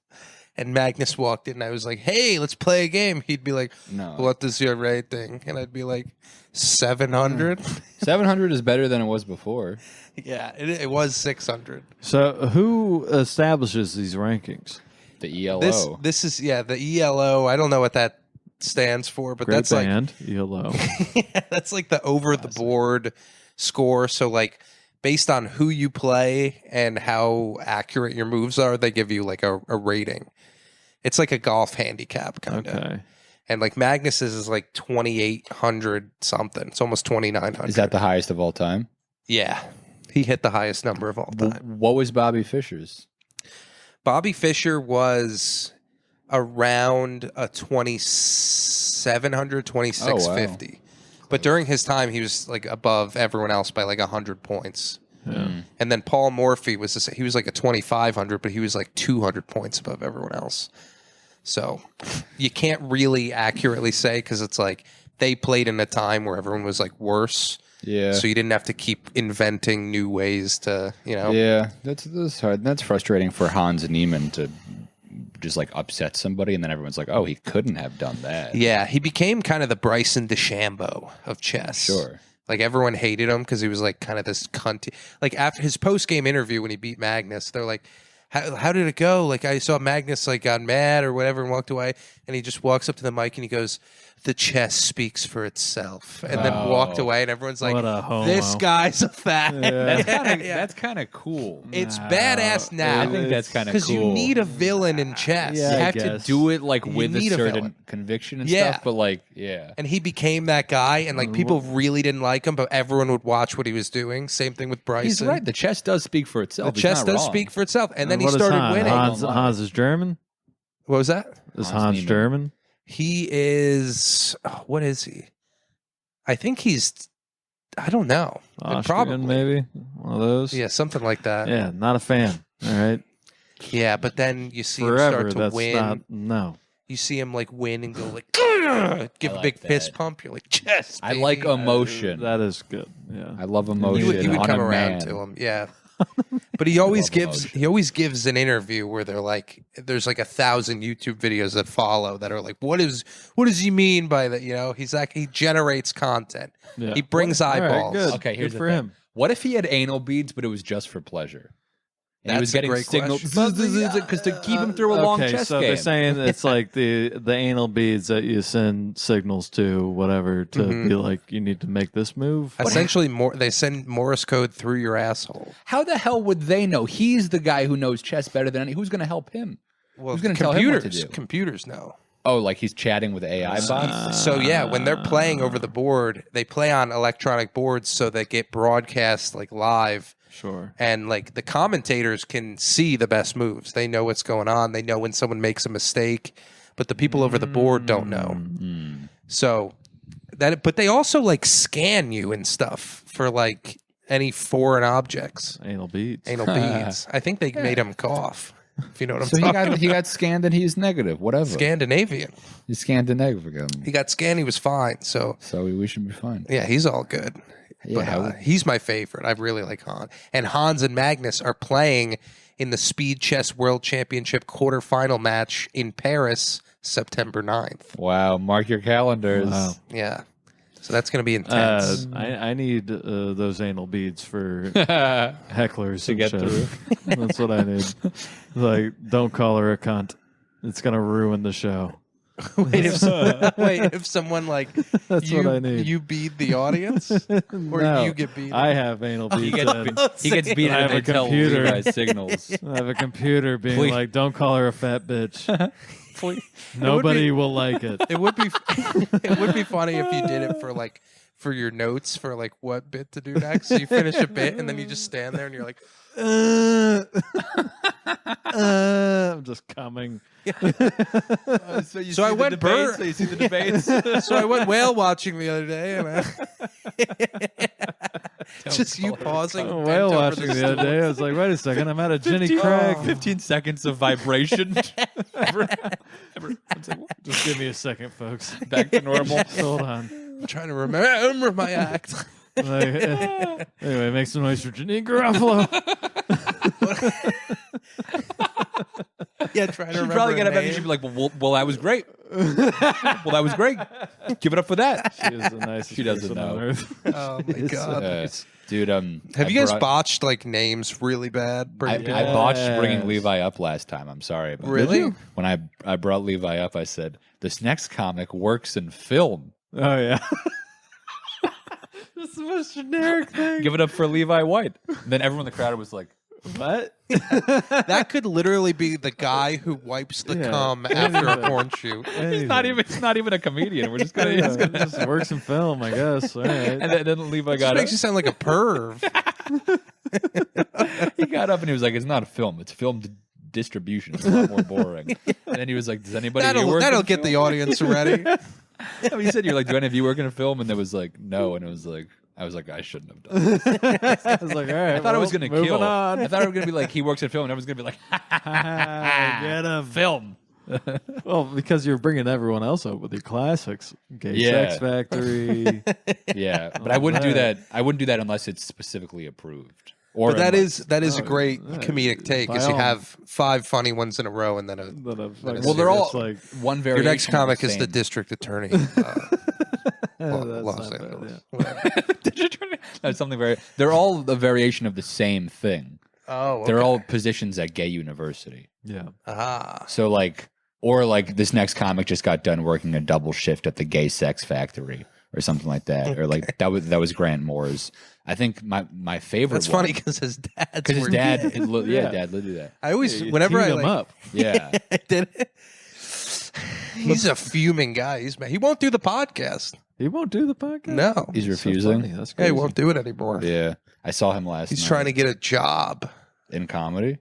and Magnus walked in, and I was like, hey, let's play a game. He'd be like, No. what is your rating? And I'd be like, 700. 700 is better than it was before. Yeah, it was 600. So who establishes these rankings? The ELO. This is the ELO. I don't know what that stands for, but Great that's band, ELO. like that's like the over the board score. So like based on who you play and how accurate your moves are, they give you like a rating. It's like a golf handicap kind of. Okay. And like Magnus's is like 2,800 something. It's almost 2,900. Is that the highest of all time? Yeah. He hit the highest number of all time. What was Bobby Fischer's? Bobby Fischer was around a 2,700, 2,650. But during his time, he was like above everyone else by like 100 points. Yeah. And then Paul Morphy he was like a 2,500, but he was like 200 points above everyone else. So you can't really accurately say because it's like they played in a time where everyone was like worse. Yeah. So you didn't have to keep inventing new ways to, Yeah, that's hard. That's frustrating for Hans Niemann to just like upset somebody, and then everyone's like, "Oh, he couldn't have done that." Yeah, he became kind of the Bryson DeChambeau of chess. Sure. Like everyone hated him because he was like kind of this cunty. Like after his post game interview when he beat Magnus, they're like, "How did it go?" Like I saw Magnus like got mad or whatever and walked away, and he just walks up to the mic and he goes, "The chess speaks for itself," and then walked away, and everyone's like, What a homo. "This guy's a fat." That's kind of cool. It's badass now. I think that's kind of cool because you need a villain in chess. Yeah, You I have to guess. do it like You with a need a certain villain. conviction and Yeah. stuff, but like, yeah. And he became that guy, and like people really didn't like him, but everyone would watch what he was doing. Same thing with Bryson. He's right. The chess does speak for itself. The He's chess not does wrong. speak for itself. And then he What is started Hans? winning. Hans is German? What was that? Is Hans Hans Niemann. German? He is. What is he? I think he's. I don't know. Austrian, Probably. maybe? One of those? Yeah, something like that. Yeah, not a fan. All right. Yeah, but then you see Forever, him start to that's win. not, no. You see him like win and go like, "Ugh," give I a like big fist that. pump. You're like, chess. I like baby." emotion. That is good. Yeah. I love You emotion would, you would on come a around man. to him, yeah. But he always love gives emotion. he always gives an interview where they're like, there's like 1,000 YouTube videos that follow that are like, what does he mean by that? He's like he generates content. Yeah. He brings All right, eyeballs. good. Okay, here's Good the for thing. him. What if he had anal beads, but it was just for pleasure? And he That's was a getting great signals question. because to keep him through a long Okay, chess so game. they're saying it's like the anal beads that you send signals to, whatever, to be like, you need to make this move. Essentially, they send Morse code through your asshole. How the hell would they know? He's the guy who knows chess better than any. Who's going to help him? Well, Who's gonna tell him what to do? Computers know. Oh, like he's chatting with AI bots? So yeah, when they're playing over the board, they play on electronic boards, so they get broadcast like live Sure. And like the commentators can see the best moves. They know what's going on. They know when someone makes a mistake, but the people over the board don't know. So but they also like scan you and stuff for like any foreign objects. Anal beads. Anal beads. I think they made him cough. If you know what I'm So talking he got scanned and he's negative. Whatever. Scandinavian. He's Scandinavian. He got scanned. He was fine. So We should be fine. yeah, he's all good. Yeah, But he's my favorite. I really like Han. And Hans and Magnus are playing in the Speed Chess World Championship quarterfinal match in Paris, September 9th. Wow. Mark your calendars. Wow. Yeah. So that's going to be intense. I need those anal beads for To hecklers to get through. That's what I need. Like, don't call her a cunt. It's gonna ruin the show. Wait, if someone like That's what I need. you beat the audience, or No, you get beat. I have anal beads. He gets beat I and have a they tell computer. Levi's signals. I have a computer being Please. like, "Don't call her a fat bitch." Please. Nobody will like it. It would be it would be funny if you did it for your notes for like what bit to do next. So you finish a bit and then you just stand there and you're like, I'm just coming. So I went bird. So you see the debates. So I went whale watching the other day, and just you pausing. Oh, bent whale over watching the other day. I was like, wait a second, I'm at a Jenny Craig. 15 seconds of vibration. Just give me a second, folks. Back to normal. Hold on. I'm trying to remember my act. Anyway, make some noise for Janine Garofalo. Yeah, trying to She'd remember. probably get a up after name. she'd be like, well, that was great. Well, that was great. Give it up for that. She is the nicest She doesn't person on know. earth. Oh my god. Dude, Have you guys botched like names really bad? I botched bringing Levi up last time. I'm sorry. But Really? When I brought Levi up, I said, this next comic works in film. Oh, yeah. That's the most generic thing. Give it up for Levi White. And then everyone in the crowd was like, What? That could literally be the guy who wipes the Yeah. cum after a porn shoot. it's not even a comedian. We're just gonna, Yeah, it just works in film, I guess. All right. And then Levi This got up. makes you sound like a perv. He got up and he was like, it's not a film. It's film distribution. It's a lot more boring. And then he was like, does anybody here work That'll in get the film? audience ready. I mean, he said, you're like, do any of you work in a film? And there was like, no. And it was like, I was like, I shouldn't have done this. I was like, all right. I thought it was going to kill. On. I thought it was going to be like, he works in film. And everyone's going to be like, Get him. film. Well, because you're bringing everyone else up with your classics. Gay Yeah. Sex Factory. Yeah. But I wouldn't do that. I wouldn't do that unless it's specifically approved. Or But that unless- is a great comedic take. Is you have 5 funny ones in a row and then a. Well, they're all like, one Your variation. next comic is the same. district attorney. that's Los not bad, Angeles. yeah. That's something very. They're all a variation of the same thing. Oh, They're all positions at Gay University. Yeah. So like, or like this next comic just got done working a double shift at the Gay Sex Factory or something like that, or like that was Grant Moore's. I think my favorite. That's funny because his dad. because his dad, dad would do that. I always You whenever teed I him like, up. Yeah, did it. He's a fuming guy. He's mad. He won't do the podcast. He won't do the podcast? No, he's So refusing. funny. That's yeah, he crazy. won't do it anymore. Yeah, I saw him last. He's night trying to get a job. in comedy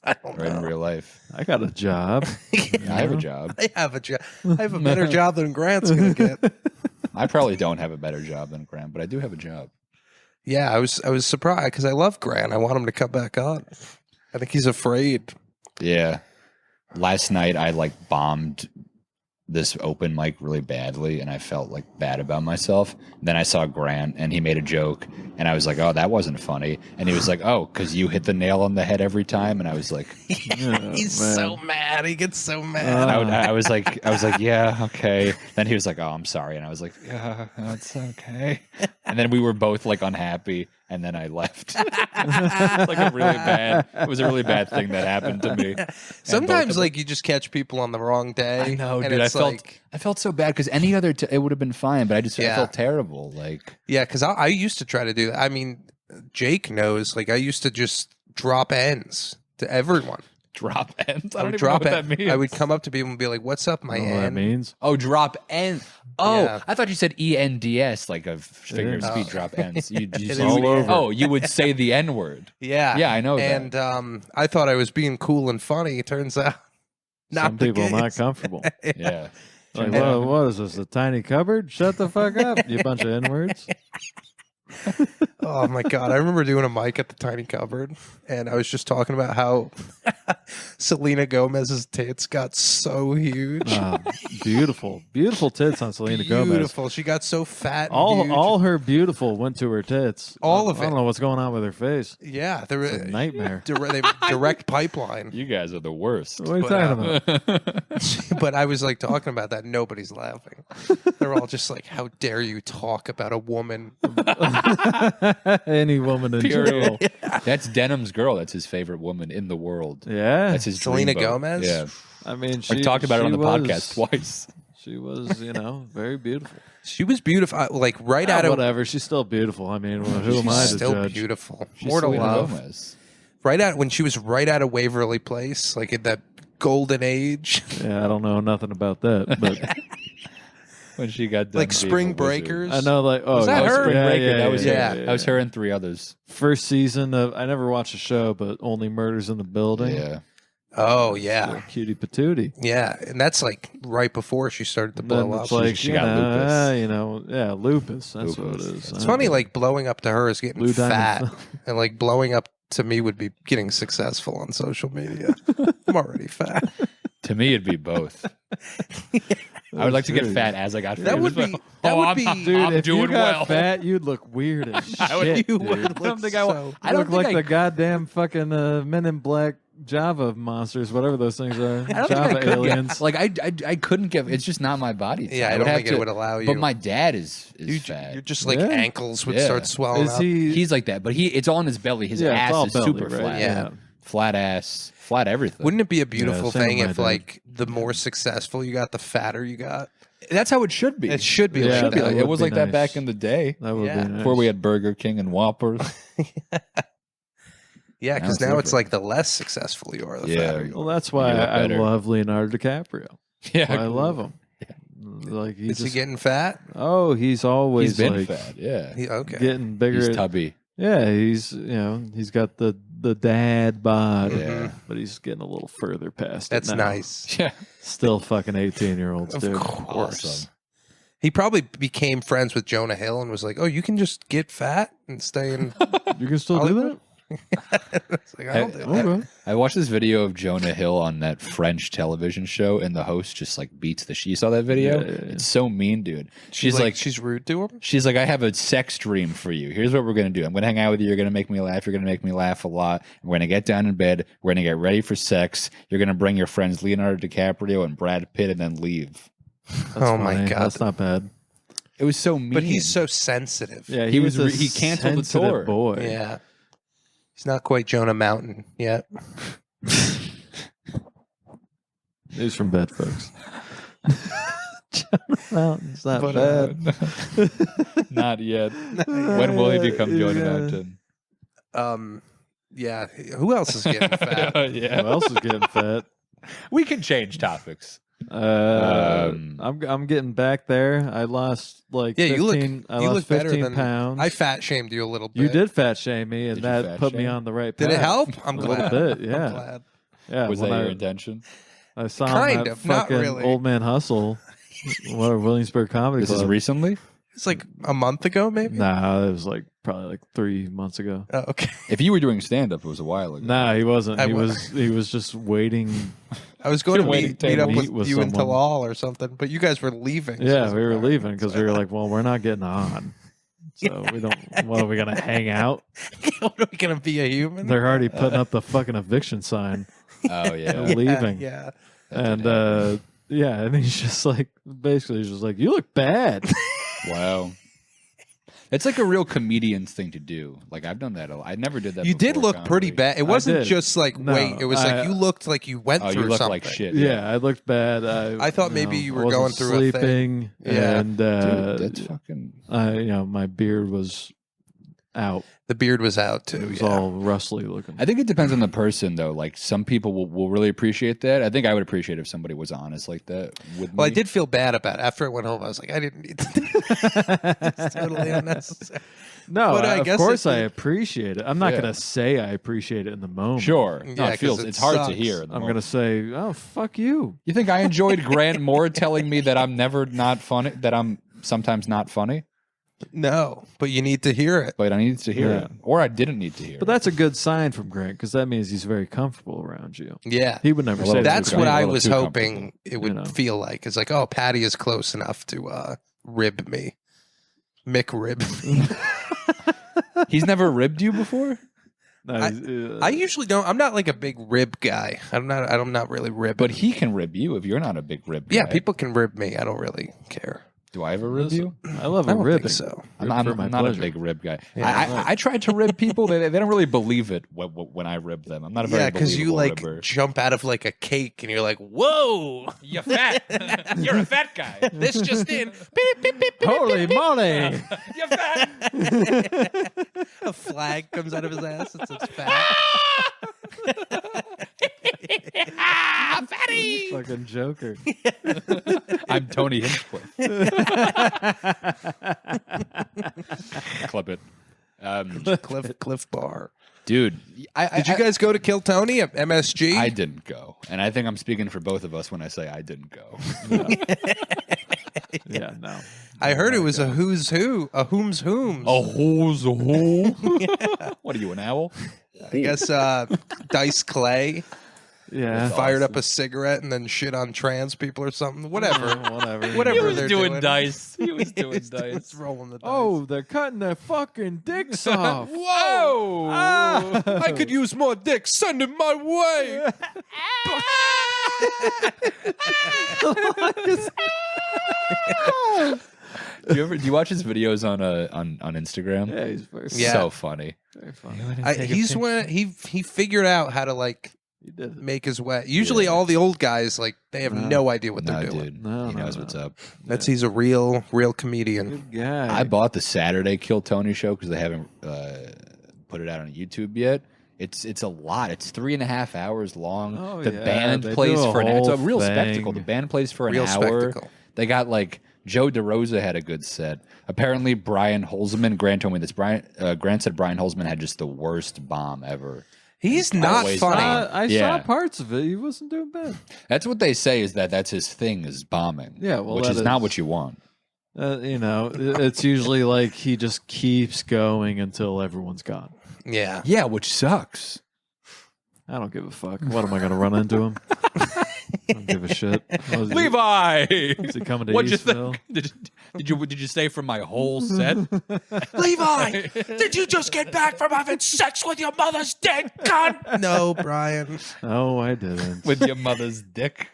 I don't or in know. real life. I got a job. I have a job. I have a job. I have a better job than Grant's gonna get. I probably don't have a better job than Grant, but I do have a job. Yeah, I was surprised because I love Grant. I want him to come back on. I think he's afraid. Yeah. Last night I like bombed this open mic really badly and I felt like bad about myself. Then I saw Grant and he made a joke and I was like, oh, that wasn't funny. And he was like, oh, because you hit the nail on the head every time. And I was like, He's man. so mad. He gets so mad. I was like, yeah, okay. Then he was like, oh, I'm sorry. And I was like, yeah, that's okay. And then we were both like unhappy. And then I left. It was a really bad thing that happened to me. Sometimes, like, you just catch people on the wrong day. I know, and dude. it's I felt so bad because any other it would have been fine, but I Yeah. felt terrible. Like, yeah, because I used to try to do that. I mean, Jake knows. Like, I used to just drop ends to everyone. Drop ends. I don't even know drop what that means. I would come up to people and be like, "What's up, my I don't know what that end?" means. Oh, drop ends. Oh, Yeah. I thought you said ENDS, like a figure of is. speech. Drop ends. You is all the over. end. Oh, you would say the N word. Yeah, Yeah, I know that. And I thought I was being cool and funny. It turns out, not Some the people case. not comfortable. Yeah. Like, Yeah. what is this? A tiny cupboard? Shut the fuck up, you bunch of N-words. Oh my god! I remember doing a mic at the Tiny Cupboard, and I was just talking about how Selena Gomez's tits got so huge. Beautiful, beautiful tits on Selena Gomez. Beautiful. She got so fat. And huge. All her beautiful went to her tits. All of I don't it. know what's going on with her face. Yeah, there It's a nightmare. direct pipeline. You guys are the worst. What are you But, talking about? But I was like talking about that. Nobody's laughing. They're all just like, "How dare you talk about a woman?" Any woman in general. That's Denham's girl. That's his favorite woman in the world. Yeah. That's his Selena dream boat. Gomez? Yeah. I mean, I talked about it on the was- podcast twice. She was, very beautiful. She was beautiful. Like right out of whatever. She's still beautiful. I mean, who am I to still judge? beautiful. She's More to Selena love. Gomez. Right out when she was right out of Waverly Place, like in that golden age, Yeah, I don't know nothing about that, but When she got done like being Spring a wizard. Breakers. I know, like, oh, Was that yeah, her? Spring Yeah, Breaker. yeah, that was yeah, her. yeah, That was her and three others. First season of. I never watched the show, but Only Murders in the Building. Yeah. Oh yeah, Cutie patootie. yeah, and that's like right before she started to Then blow up. it's like She got lupus. Lupus. That's what it Lupus. is. It's funny, like blowing up to her is getting Blue Diamond fat, and like blowing up to me would be getting successful on social media. I'm already fat. To me, it'd be both. I would like to get fat as I got fat. That would be. That would be. Dude, I'm if you doing got well. fat, you'd look weird as shit. I would- You dude. would I don't look think I so. would. I You don't look think like I, the goddamn fucking Men in Black Java monsters, whatever those things are. I don't think I Java could get- aliens. Like I couldn't get. It's just not my body. type. Yeah, I would don't have think it would allow you. But my dad is You're fat. just like Yeah. ankles would Yeah. start swelling Is up. he? He's like that, but it's all in his belly. His yeah, it's ass all is belly, super right? flat. Yeah. Flat ass, flat everything. Wouldn't it be a beautiful same thing with my if dad. like the more successful you got, the fatter you got? That's how it should be. It should be Yeah, like should be that. like, would it was be like that nice. back in the day That would Yeah. be nice. before we had Burger King and Whoppers. Yeah, Now because it's now it's different. like the less successful you are, the Yeah. fatter you Well, are. that's why You look I better. love Leonardo DiCaprio. Yeah, I love him. Like Is he getting fat? he's always He's been like fat. Yeah, Okay. getting bigger. he's tubby. Yeah, he's he's got the dad bod. Yeah. But he's getting a little further past That's it now. nice. Yeah, Still fucking 18-year-olds, Of dude. course. Awesome. He probably became friends with Jonah Hill and was like, "Oh, you can just get fat and stay in." You can still do Hollywood? It's like, I'll do that? that. Okay. I watched this video of Jonah Hill on that French television show, and the host just like beats the shit. You saw that video? Yeah, yeah, yeah. It's so mean, dude. She's like, she's rude to him. she's like, I have a sex dream for you. Here's what we're gonna do. I'm gonna hang out with you. You're gonna make me laugh. You're gonna make me laugh a lot. We're gonna get down in bed. We're gonna get ready for sex. You're gonna bring your friends Leonardo DiCaprio and Brad Pitt, and then leave. That's Oh my funny. God. That's not bad. It was so mean. But he's so sensitive. Yeah, He was a he canceled the sensitive tour. boy. Yeah. He's not quite Jonah Mountain yet. He's from bed, folks. Jonah Mountain's not But, bad. Not yet. When will he become Jonah Yeah. Mountain? Yeah. Who else is getting fat? Who Yeah, else is getting fat? we can change topics. Um, I'm getting back there. I lost like Yeah, 15, I you lost look better 15 than pounds. I fat shamed you a little bit. You did fat shame me, and Did you that fat put me shame? on the right path. Did it help? I'm A little glad. bit, I'm yeah. glad. Yeah, Was when that your I, intention? I saw Kind him at of, not fucking really. Old Man Hustle, what Williamsburg Comedy This Club. is recently. It's like a month ago, maybe. Nah, it was like probably like 3 months ago. Oh, okay. If you were doing stand up, it was a while ago. Nah, he wasn't. I He wa- was just waiting. I was going to Waiting meet to up meet with with you in someone. Talal or something, but you guys were leaving. so Yeah, it's we were like, leaving because we were like, well, we're not getting on. So we don't. What are we gonna hang out? what are we gonna be a human? They're already putting up the fucking eviction sign. Oh yeah. They're leaving. Yeah. And yeah, and he's just like, basically, he's just like, you look bad. Wow. It's like a real comedian's thing to do. Like I've done that a lot. I never did that. You did before look comedy. pretty bad. It wasn't did. just like No, weight. It was like I- you looked like you went Oh, through you look something. like shit. Yeah, I looked bad. I thought maybe you were wasn't going through a thing. sleeping, Yeah. and Dude, that's fucking. my beard was out. The beard was out too. It was yeah. all rustly looking. I think it depends on the person, though. Like some people will really appreciate that. I think I would appreciate if somebody was honest like that with me. Well, I did feel bad about it. After I went home, I was like, I didn't need to do that. It's totally unnecessary. No, But I of guess course it- I appreciate it. I'm not Yeah. going to say I appreciate it in the moment. Sure. No, Yeah, it 'cause feels it it's hard to sucks. hear. in the I'm moment. going to say, oh, fuck you. You think I enjoyed Grant more telling me that I'm never not funny, that I'm sometimes not funny, No, but you need to hear it. but I needed to hear Yeah. it, or I didn't need to hear But it. that's a good sign from Grant because that means he's very comfortable around you. Yeah. He would never A say little that. That's too what com- a I little was too hoping it would you know. feel like. It's like, oh, Patty is close enough to rib me. Mick rib me. He's never ribbed you before. No, I usually don't. I'm not like a big rib guy. I'm not really rib. But he can rib you if you're not a big rib guy. yeah, people can rib me. I don't really care. Do I ever rib you? I love I a don't ribbing. think so. I'm for my not a pleasure. big rib guy. Yeah. I tried to rib people. They don't really believe it when I rib them. I'm not a very Yeah, because you believable like ribber. jump out of like a cake and you're like, whoa, You're fat. You're a fat guy. this just in. Beep, beep, beep, beep, Holy beep, moly! You're fat. beep. A flag comes out of his ass and says fat. Fatty. Fucking Joker. I'm Tony Hinchcliffe. Clip it. Cliff Bar. Dude, Did you guys go to Kill Tony at MSG? I didn't go. And I think I'm speaking for both of us when I say I didn't go. Yeah, no. I heard it was a who's who, a whom's whom's. who's a who? What are you, an owl? I guess Dice Clay Yeah. fired up a cigarette and then shit on trans people or something. Whatever. Whatever. Whatever they're doing. dice. He was doing It's rolling the dice. Oh, they're cutting their fucking dicks off. Whoa! Ah. I could use more dick. Send it my way. Do you watch his videos on Instagram? Yeah, he's very, Yeah. So funny. very funny. He's when he figured out how to like He did it. make his way. Usually, all the old guys like they have no idea what No, they're doing. dude. No, he no, knows no. what's up. He's a real comedian. Good guy. I bought the Saturday Kill Tony show because they haven't put it out on YouTube yet. It's a lot. It's 3.5 hours long. Oh, the yeah, band they plays do a for an. It's a whole real thing. spectacle. The band plays for an Real hour. spectacle. They got like Joe DeRosa had a good set. Apparently, Brian Holzman. Grant told me this. Grant said Brian Holzman had just the worst bomb ever. He's not Always funny. I Yeah. saw parts of it. He wasn't doing bad. That's what they say. Is that's his thing is bombing. Yeah, well, which that is not is- what you want. It's usually like he just keeps going until everyone's gone. Yeah. Yeah, which sucks. I don't give a fuck. What am I going to run into him? I don't give a shit. Was he- Levi, Is he coming to what'd you Eastville? think? Did you stay for my whole set? Levi, did you just get back from having sex with your mother's dead cunt? No, Brian. No, I didn't. With your mother's dick?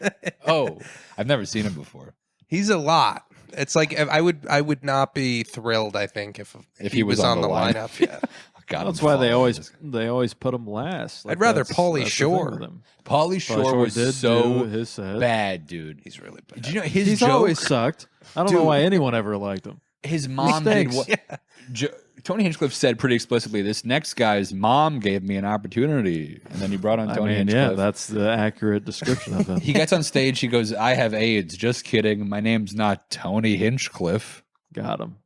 Oh, I've never seen him before. He's a lot. It's like I would not be thrilled. I think if he was on the line. lineup. Yeah. God, That's I'm why they following always put him last. I'd rather that's- Pauly that's the thing Shore. with him. Pauly Shore was did so do his set. bad, dude. He's really bad. Did you know his He's joke? always sucked. I don't know Dude. why anyone ever liked him. His mom did stinks. what? Tony Hinchcliffe said pretty explicitly, "This next guy's mom gave me an opportunity," and then he brought on I Tony mean, Hinchcliffe. yeah, that's the accurate description of him. He gets on stage. He goes, "I have AIDS." Just kidding. My name's not Tony Hinchcliffe. Got him.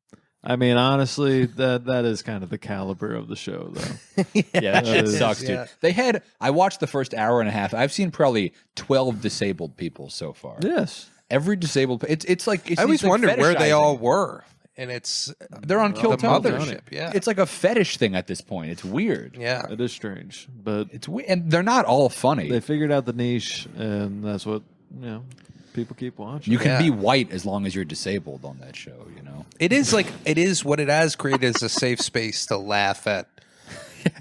I mean, honestly, that is kind of the caliber of the show, though. Yeah, that shit is- sucks, dude. yeah. They had. I watched the first hour and a half. I've seen probably 12 disabled people so far. Yes. Every disabled. It's like it's I always like wondered where they all fetishizing. were, and it's They're on Kill the Tony. mothership. Yeah, It's like a fetish thing at this point. It's weird. yeah. It is strange, but It's and they're not all funny. they figured out the niche, and that's what people keep watching. You can Yeah. be white as long as you're disabled on that show, you know? It is like it is what it has created is a safe space to laugh at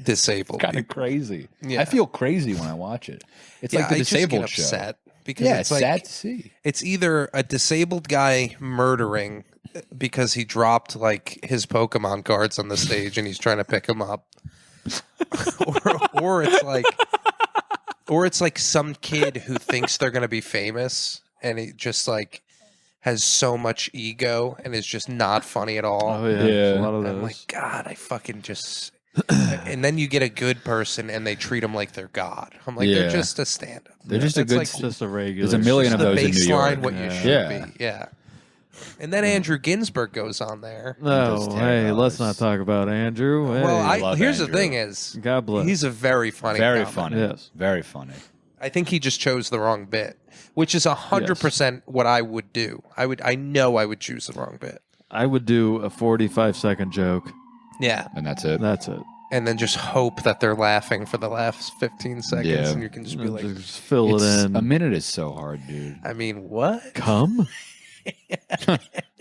disabled. Kind of people. crazy. Yeah. I feel crazy when I watch it. It's Yeah, like the I just disabled get show. upset because Yeah, it's it's like sad to see. it's either a disabled guy murdering because he dropped like his Pokemon cards on the stage and he's trying to pick them up, or it's like some kid who thinks they're going to be famous and he just like has so much ego and is just not funny at all. Oh yeah, Yeah. a lot of And I'm those. like, God, I fucking just. And then you get a good person and they treat them like they're God. I'm like, they're Yeah. just a stand-up. They're just a It's good like It's just a regular. There's a million just of the those in New York. baseline what you Yeah. should Yeah. be. Yeah. And then Andrew Ginsberg goes on there. No, Does hey, let's $10. not talk about Andrew. Hey, Well, love here's Andrew. the thing is, God bless. he's a very funny Very comic. funny. Yes. Very funny. I think he just chose the wrong bit, which is 100% what I would do. I know I would choose the wrong bit. I would do a 45-second joke. Yeah. And that's it. That's it. And then just hope that they're laughing for the last 15 seconds Yeah. and you can just be like, Just fill it in. A minute is so hard, dude. I mean, what? Come?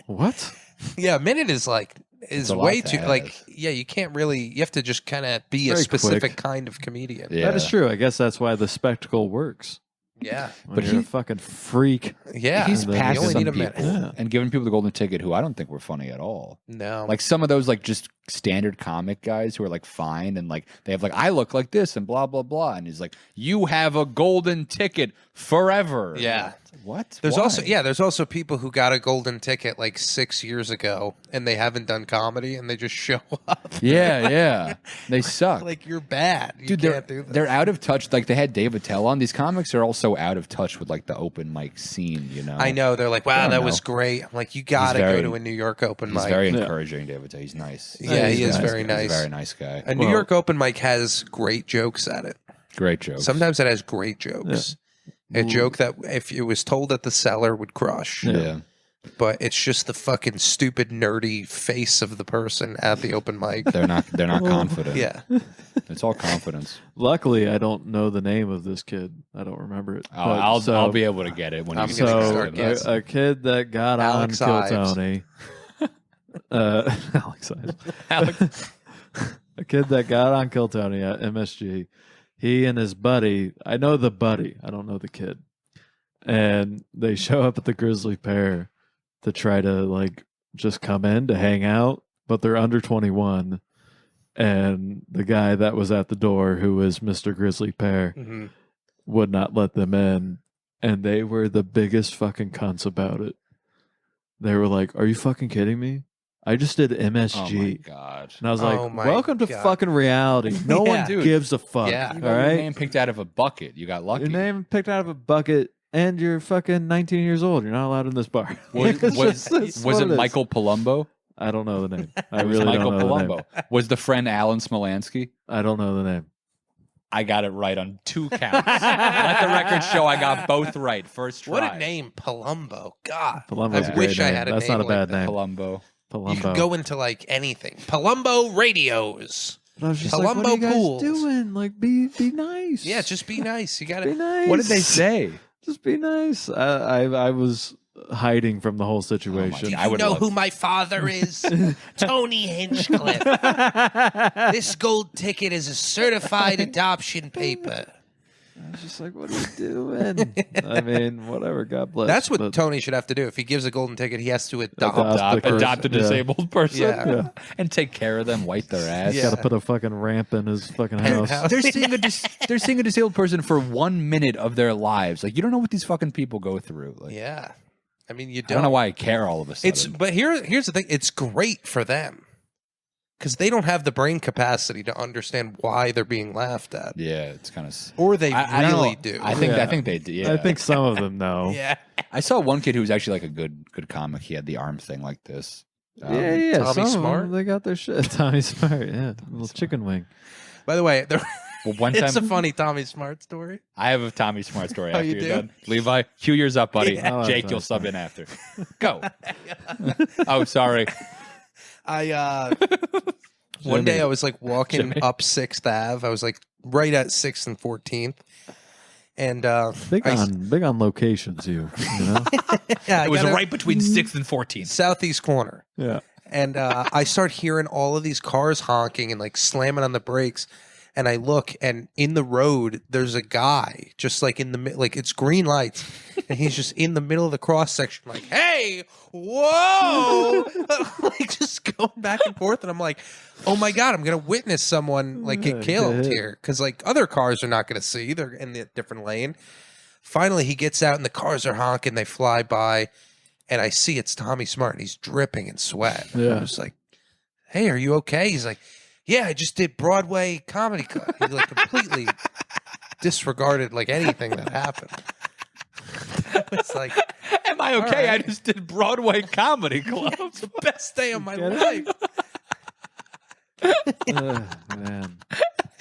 What? Yeah, a minute is a lot way to too ask. like you can't really you have to just kind of be a Very specific quick. kind of comedian. Yeah. That is true. I guess that's why the spectacle works. Yeah. When But you're a he- fucking freak. Yeah. He's And then past you only some need a people minute. Yeah. and giving people the golden ticket who I don't think were funny at all. No. Like some of those like just standard comic guys who are like fine and like they have like I look like this and blah blah blah and he's like you have a golden ticket forever. Yeah. What? There's Why? also people who got a golden ticket like 6 years ago and they haven't done comedy and they just show up. Yeah. They suck. Like you're bad. You Dude, can't do this. they're out of touch. Like they had Dave Attell on. These comics are also out of touch with like the open mic scene. You know, I know. They're like, wow, don't that was know. great. I'm like, you got to very- go to a New York open He's mic. very Yeah. encouraging. Dave Attell. He's nice. Yeah, he he's is nice. very He's nice. a very nice guy. A New Well- York open mic has great jokes at it. Great joke. Sometimes it has great jokes. A joke that if it was told at the cellar would crush. Yeah. But it's just the fucking stupid nerdy face of the person at the open mic. They're not confident. Yeah. It's all confidence. Luckily, I don't know the name of this kid. I don't remember it. Oh, But I'll be able to get it when I'm you gonna get start it. guessing. a kid that got Alex on Ives. Kill Tony. Alex Ives. A kid that got on Kill Tony at MSG. He and his buddy, I know the buddy, I don't know the kid. And they show up at the Grizzly Pear to try to like just come in to hang out, but they're under 21. And the guy that was at the door, who was Mr. Grizzly Pear, Mhm. would not let them in. And they were the biggest fucking cunts about it. They were like, "Are you fucking kidding me? I just did Oh my MSG." god. And I was Oh like, my "Welcome to God. fucking reality. No Yeah. one Dude. gives a fuck." Yeah. You All got your right, name picked out of a bucket. You got lucky. your name picked out of a bucket, and you're fucking 19 years old. You're not allowed in this bar. Was, It's was, just- it's was what it is. Michael Palumbo? I don't know the name. I It was really Michael don't know the name. Palumbo. Was the friend Alan Smolansky? I don't know the name. I got it right on 2 counts. Let the record show I got both right first try. What a name, Palumbo. God. Palumbo's I a wish great I name. had a That's name not a bad like that. name. Palumbo. Palumbo. You could go into like anything. Palumbo radios. But I was just like, what are Palumbo you guys pools. doing? Like, be nice. Yeah, just be nice. You got be to. nice. What did they say? Just be nice. I was hiding from the whole situation. Do I you would know love- who my father is? Tony Hinchcliffe. This gold ticket is a certified adoption paper. I was just like, what are you doing? I mean, whatever. God bless. That's what but- Tony should have to do. If he gives a golden ticket, he has to adopt. Adopt a Yeah. disabled person Yeah. and take care of them, wipe their ass. Yeah. Got to put a fucking ramp in his fucking house. They're seeing they're seeing a disabled person for 1 minute of their lives. Like you don't know what these fucking people go through. Like, Yeah, I mean, you I don't know why I care all of a sudden. But here's the thing. It's great for them because they don't have the brain capacity to understand why they're being laughed at, yeah, it's kind of. or they I don't really know. do. I Yeah. think they do. Yeah. I think some of them know. yeah, I saw one kid who was actually like a good comic. He had the arm thing like this. Yeah. Tommy Some of Smart? them, they got their shit. Tommy Smart. Yeah. Little chicken wing. By the way, Well, one it's a time funny Tommy Smart story. I have a Tommy Smart story Oh, after you you're do? done. Levi, cue yours up, buddy. Yeah. Oh, Jake, that's you'll sub fine. in after. Go. Oh, sorry. I one day I was like walking up 6th Ave. I was like right at 6th and 14th, and Big I- on locations, you know? yeah, I It was gotta- right between 6th and 14th. southeast corner. Yeah. And I start hearing all of these cars honking and like slamming on the brakes. And I look, and in the road, there's a guy just like in the like it's green lights, and he's just in the middle of the cross section, like, "Hey, whoa!" like just going back and forth. And I'm like, "Oh my god, I'm gonna witness someone like get killed here," because like other cars are not gonna see; they're in the different lane. Finally, he gets out, and the cars are honking. They fly by. and I see it's Tommy Smart, and he's dripping in sweat. Yeah. I was like, "Hey, are you okay?" He's like, "Yeah, I just did Broadway comedy club." He like completely disregarded like anything that happened. It's like, Am I okay? right. I just did Broadway comedy club. it's the best day of my Get life. Man.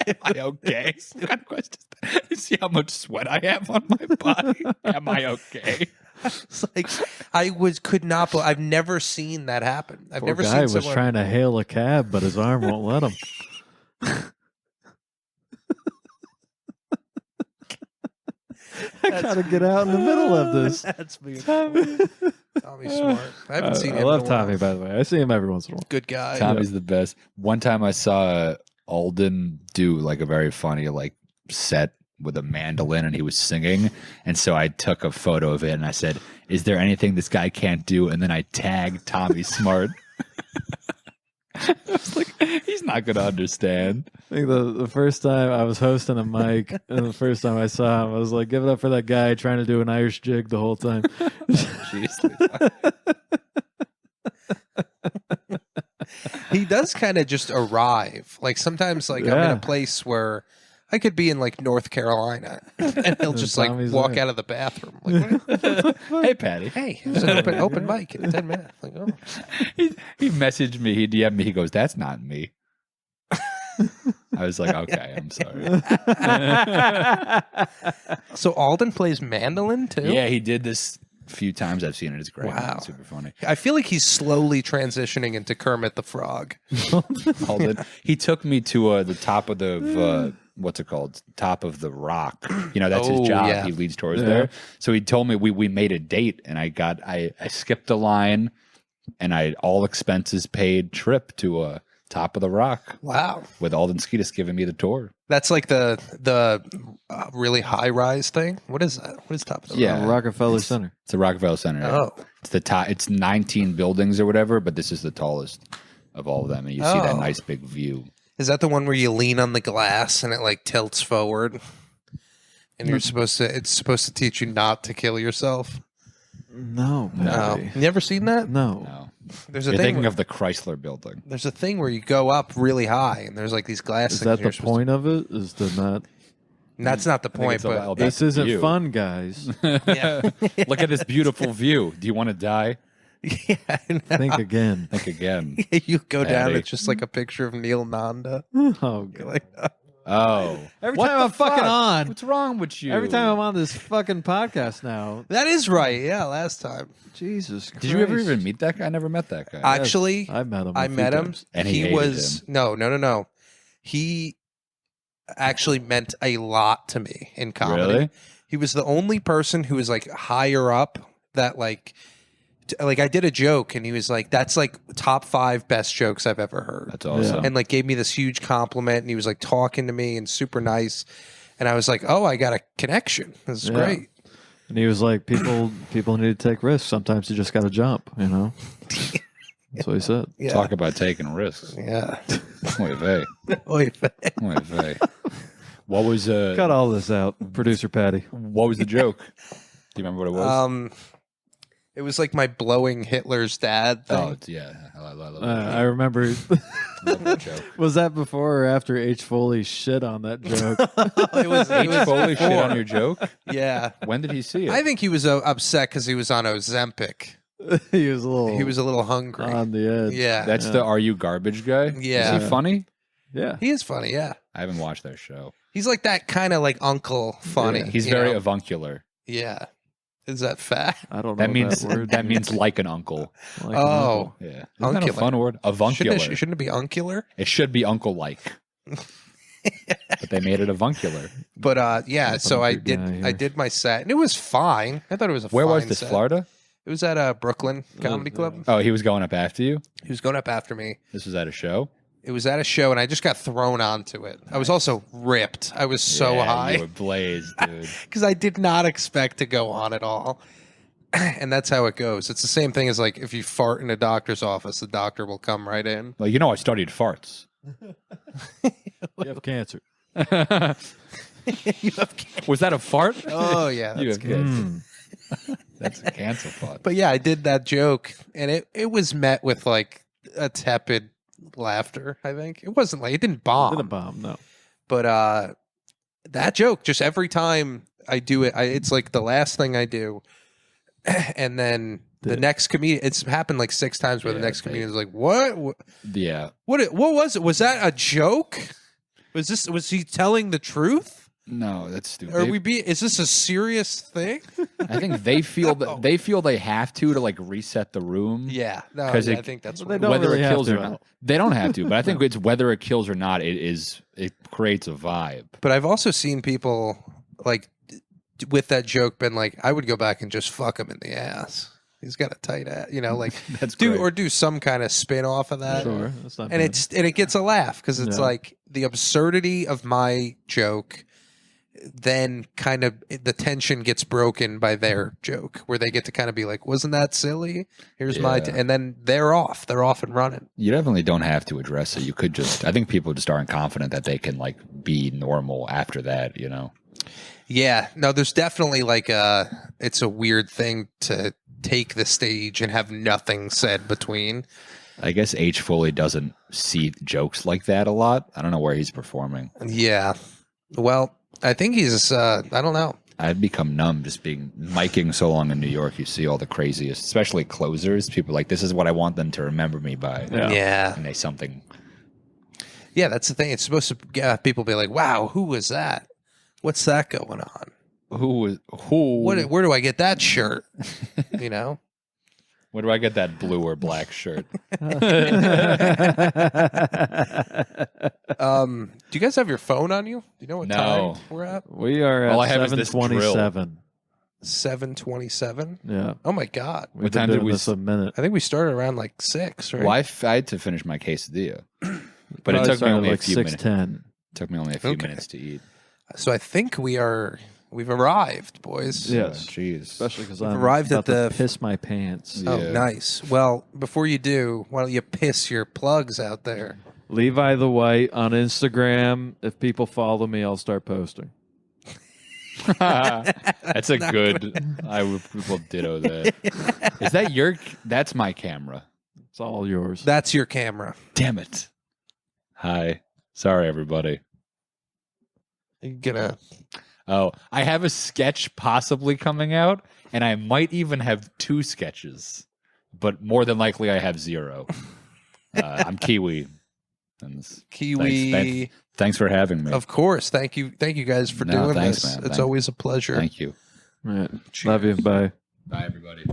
Am I okay? What kind of question is that? You see how much sweat I have on my body? Am I okay? It's like could not. I've never seen that happen. I've Poor never guy seen was someone. trying to hail a cab, but his arm won't let him. I gotta get out in the middle of this. That's beautiful. Tommy Smart. I haven't seen him. I love in a while. Tommy, by the way. I see him every once in a while. Good guy. Tommy's the best. One time I saw Alden do like a very funny like set with a mandolin and he was singing. And so I took a photo of it and I said, "Is there anything this guy can't do?" And then I tagged Tommy Smart. I was like, he's not going to understand. I think the first time I was hosting a mic, and the first time I saw him, I was like, "Give it up for that guy trying to do an Irish jig the whole time." Jeez. He does kind of just arrive. Like sometimes, like I'm in Yeah. a place where I could be in like North Carolina, and he'll just like Tommy's walk there. out of the bathroom. Like, Hey, Patty. hey, it's an open mic in 10 minutes. Like, oh. He messaged me. He DM'd me. He goes, "That's not me." I was like, okay, I'm sorry. So Alden plays mandolin too. Yeah, he did this a few times. I've seen it. It's great. Wow. It's super funny. I feel like he's slowly transitioning into Kermit the Frog. Alden. He took me to the top of the what's it called? Top of the rock. You know, that's his Oh, job. yeah. He leads tours Yeah. there. So he told me we made a date, and I skipped a line, and I all expenses paid trip to Top of the Rock Wow, with Alden Skeetus giving me the tour. that's like the really high rise thing. What is that? What is top of the Yeah. Rockefeller Center. It's the Rockefeller Center. Oh, It's the top. It's 19 buildings or whatever, but this is the tallest of all of them, and you see that Oh. nice big view. is that the one where you lean on the glass and it like tilts forward? And you're supposed to. It's supposed to teach you not to kill yourself. No, No, Patty. you never seen that? No. No, There's a you're thing. thinking of the Chrysler Building. There's a thing where you go up really high, and there's like these glass. Is things that and the you're supposed point of it? Is to not? to- that's not the think point, it's a but wild- This That's isn't you. fun, guys. yeah, Look at this beautiful view. Do you want to die? yeah. Think again. Think again. You go down. Patty. It's just like a picture of Neil Nanda. Oh, You're God. like, Oh, Every What time the I'm fucking fuck? on. What's wrong with you? Every time I'm on this fucking podcast now. that is right. Yeah, last time. Jesus Christ. Did you ever even meet that guy? I never met that guy. Actually, I met him. I met him. And he he hated was no. He actually meant a lot to me in comedy. Really? He was the only person who was like higher up that like I did a joke and he was like, "That's like top 5 best jokes I've ever heard," That's awesome. and like gave me this huge compliment. And he was like talking to me and super nice. And I was like, "Oh, I got a connection. This is Yeah. great." And he was like, people need to take risks. Sometimes you just got to jump, you know? That's what he said. Yeah, Talk about taking risks. yeah. Oy vey. Oy vey. Oy vey. What was Cut all this out, producer Patty. what was the joke? Do you remember what it was? It was like my blowing Hitler's dad thing. Oh, yeah. I love I remember. love that joke. Was that before or after H. Foley shit on that joke? it was H. Foley shit before. on your joke? Yeah. When did he see it? I think he was upset because he was on Ozempic. He was a little. He was a little hungry. on the edge. Yeah. That's the Are You Garbage guy? Yeah. Is he funny? Yeah. He is funny, yeah. I haven't watched their show. He's like that kind of like uncle funny. He's you very know? avuncular. Yeah. Is that fat? I don't know. That means that, word that means like an uncle. Like Oh. Yeah. Isn't that a Uncular. fun word? Avuncular. Shouldn't it be uncular? It should be uncle like. But they made it avuncular. But yeah, so I Big did guy here. I did my set and it was fine. I thought it was a Where was fine this? set. Florida? It was at Brooklyn Comedy Club. Oh, he was going up after you? He was going up after me. This was at a show? It was at a show and I just got thrown onto it. I was also ripped. I was so Yeah, high. You were blazed, dude. Because I did not expect to go on at all. And that's how it goes. It's the same thing as like if you fart in a doctor's office, the doctor will come right in. Well, you know I studied farts. You have cancer. You have Was that a fart? Oh yeah, You that's have good. cancer. That's a cancel thought. But yeah, I did that joke, and it was met with like a tepid laughter. I think it wasn't like it didn't bomb, Didn't bomb, no. but that joke just every time I do it, it's like the last thing I do, and then the next comedian. It's happened like 6 times where the next comedian is like, "What? Yeah. What was it? Was that a joke? Was he telling the truth? No, that's stupid. Is this a serious thing?" I think they feel that they have to like reset the room. Yeah, no, because I think that's they what don't whether really it have kills to, or not. They don't have to, but I think it's whether it kills or not. It creates a vibe. But I've also seen people like with that joke been like, I would go back and just fuck him in the ass. He's got a tight ass, like That's do great. or do some kind of spin off of that. Sure, that's not And bad. it gets a laugh because it's Yeah. like the absurdity of my joke. Then kind of the tension gets broken by their joke, where they get to kind of be like, "Wasn't that silly? Here's my," Yeah. and then they're off and running. You definitely don't have to address it. You could just. I think people just aren't confident that they can like be normal after that. Yeah, no, there's definitely like it's a weird thing to take the stage and have nothing said between. I guess H. Foley doesn't see jokes like that a lot. I don't know where he's performing. Yeah, well, I think he's. I don't know. I've become numb just being miking so long in New York. You see all the craziest, especially closers. People are like, this is what I want them to remember me by. Yeah, And they something. yeah, that's the thing. It's supposed to get people be like, "Wow, who was that? What's that going on? Who? Where do I get that shirt?" Where do I get that blue or black shirt? Do you guys have your phone on you? Do you know what No. time we're at? We are All I at have is this drill. 7:27. 7:27. Yeah. Oh my god! We've What been time did doing we this a minute. I think we started around like 6, right? Well, I had to finish my quesadilla, but it Probably took me started only like a few minutes. 6:10. Took me only a few Okay. minutes to eat. So I think we've arrived, boys. Yes. Jeez. Especially because We've I'm arrived about at to piss my pants. Yeah. Oh, nice. Well, before you do, why don't you piss your plugs out there? Levi the White on Instagram. If people follow me, I'll start posting. That's a good. I would people ditto that. Is that your? That's my camera. It's all yours. That's your camera. Damn it. Hi. Sorry, everybody. You're gonna. Oh, I have a sketch possibly coming out, and I might even have 2 sketches, but more than likely I have 0. I'm Kiwi. And Kiwi. Thanks for having me. Of course. Thank you guys for No, doing thanks, this. man. It's always a pleasure. Thank you. Right. Love you. Bye. Bye, everybody.